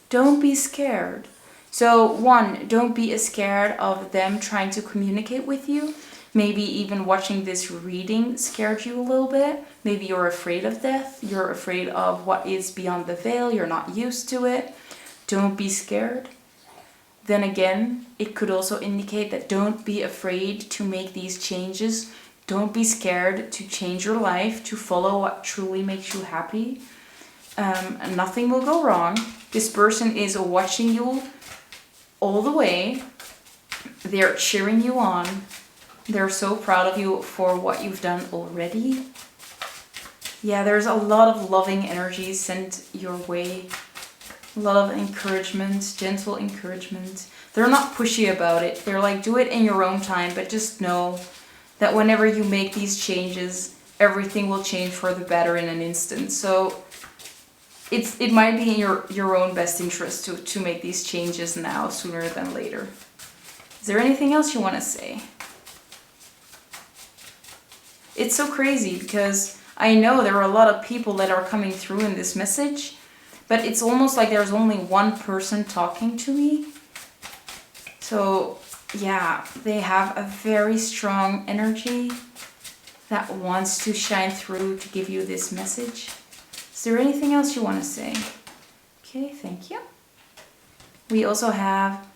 [SPEAKER 1] don't be scared." So one, don't be scared of them trying to communicate with you. Maybe even watching this reading scared you a little bit. Maybe you're afraid of death. You're afraid of what is beyond the veil. You're not used to it. Don't be scared. Then again, it could also indicate that don't be afraid to make these changes. Don't be scared to change your life, to follow what truly makes you happy. And nothing will go wrong. This person is watching you all the way. They're cheering you on. They're so proud of you for what you've done already. Yeah, there's a lot of loving energy sent your way. A lot of encouragement, gentle encouragement. They're not pushy about it. They're like, do it in your own time, but just know that whenever you make these changes, everything will change for the better in an instant. So it might be in your own best interest to make these changes now, sooner than later. Is there anything else you want to say? It's so crazy because I know there are a lot of people that are coming through in this message, but it's almost like there's only one person talking to me. So yeah, they have a very strong energy that wants to shine through to give you this message. Is there anything else you want to say? Okay, thank you. We also have,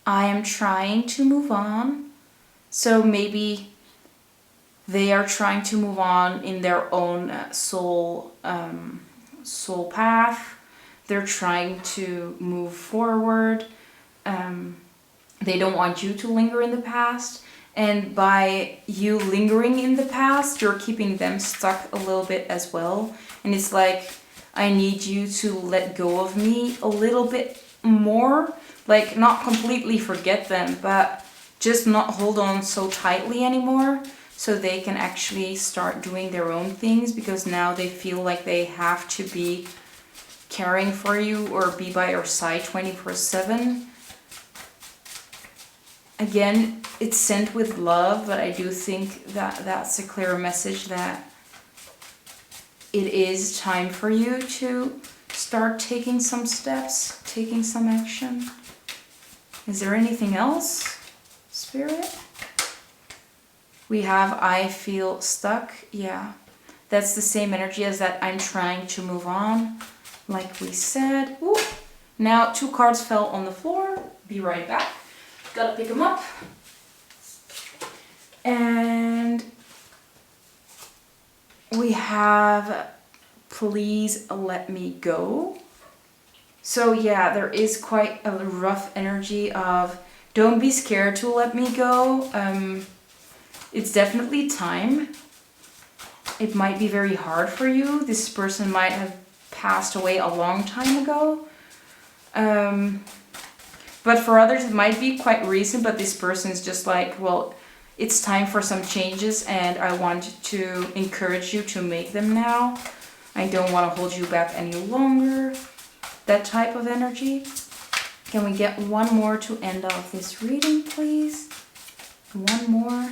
[SPEAKER 1] I am trying to move on. So maybe they are trying to move on in their own soul path. They're trying to move forward. They don't want you to linger in the past. And by you lingering in the past, you're keeping them stuck a little bit as well. And it's like, I need you to let go of me a little bit more. Like, not completely forget them, but just not hold on so tightly anymore. So they can actually start doing their own things, because now they feel like they have to be caring for you or be by your side 24/7. Again, it's sent with love, but I do think that that's a clear message that it is time for you to start taking some steps, taking some action. Is there anything else, Spirit? We have, I feel stuck. Yeah, that's the same energy as that I'm trying to move on, like we said. Ooh. Now 2 cards fell on the floor. Be right back. Gotta pick them up. And we have, please let me go. So yeah, there is quite a rough energy of, don't be scared to let me go. It's definitely time. It might be very hard for you. This person might have passed away a long time ago. But for others, it might be quite recent, but this person is just like, well, it's time for some changes and I want to encourage you to make them now. I don't want to hold you back any longer. That type of energy. Can we get one more to end off this reading, please? One more.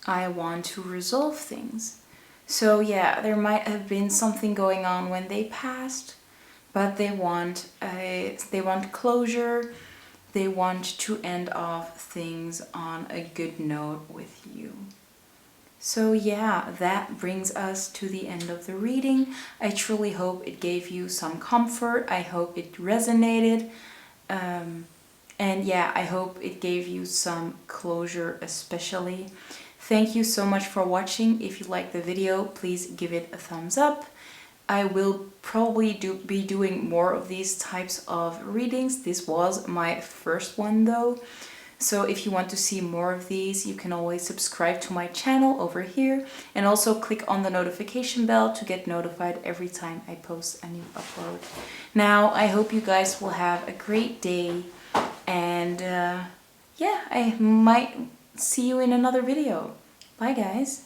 [SPEAKER 1] I want to resolve things. So yeah, there might have been something going on when they passed, but they want closure. They want to end off things on a good note with you. So yeah, that brings us to the end of the reading. I truly hope it gave you some comfort. I hope it resonated. And yeah, I hope it gave you some closure especially. Thank you so much for watching. If you liked the video, please give it a thumbs up. I will probably be doing more of these types of readings. This was my first one though. So if you want to see more of these, you can always subscribe to my channel over here and also click on the notification bell to get notified every time I post a new upload. Now, I hope you guys will have a great day and yeah, I might see you in another video. Bye guys.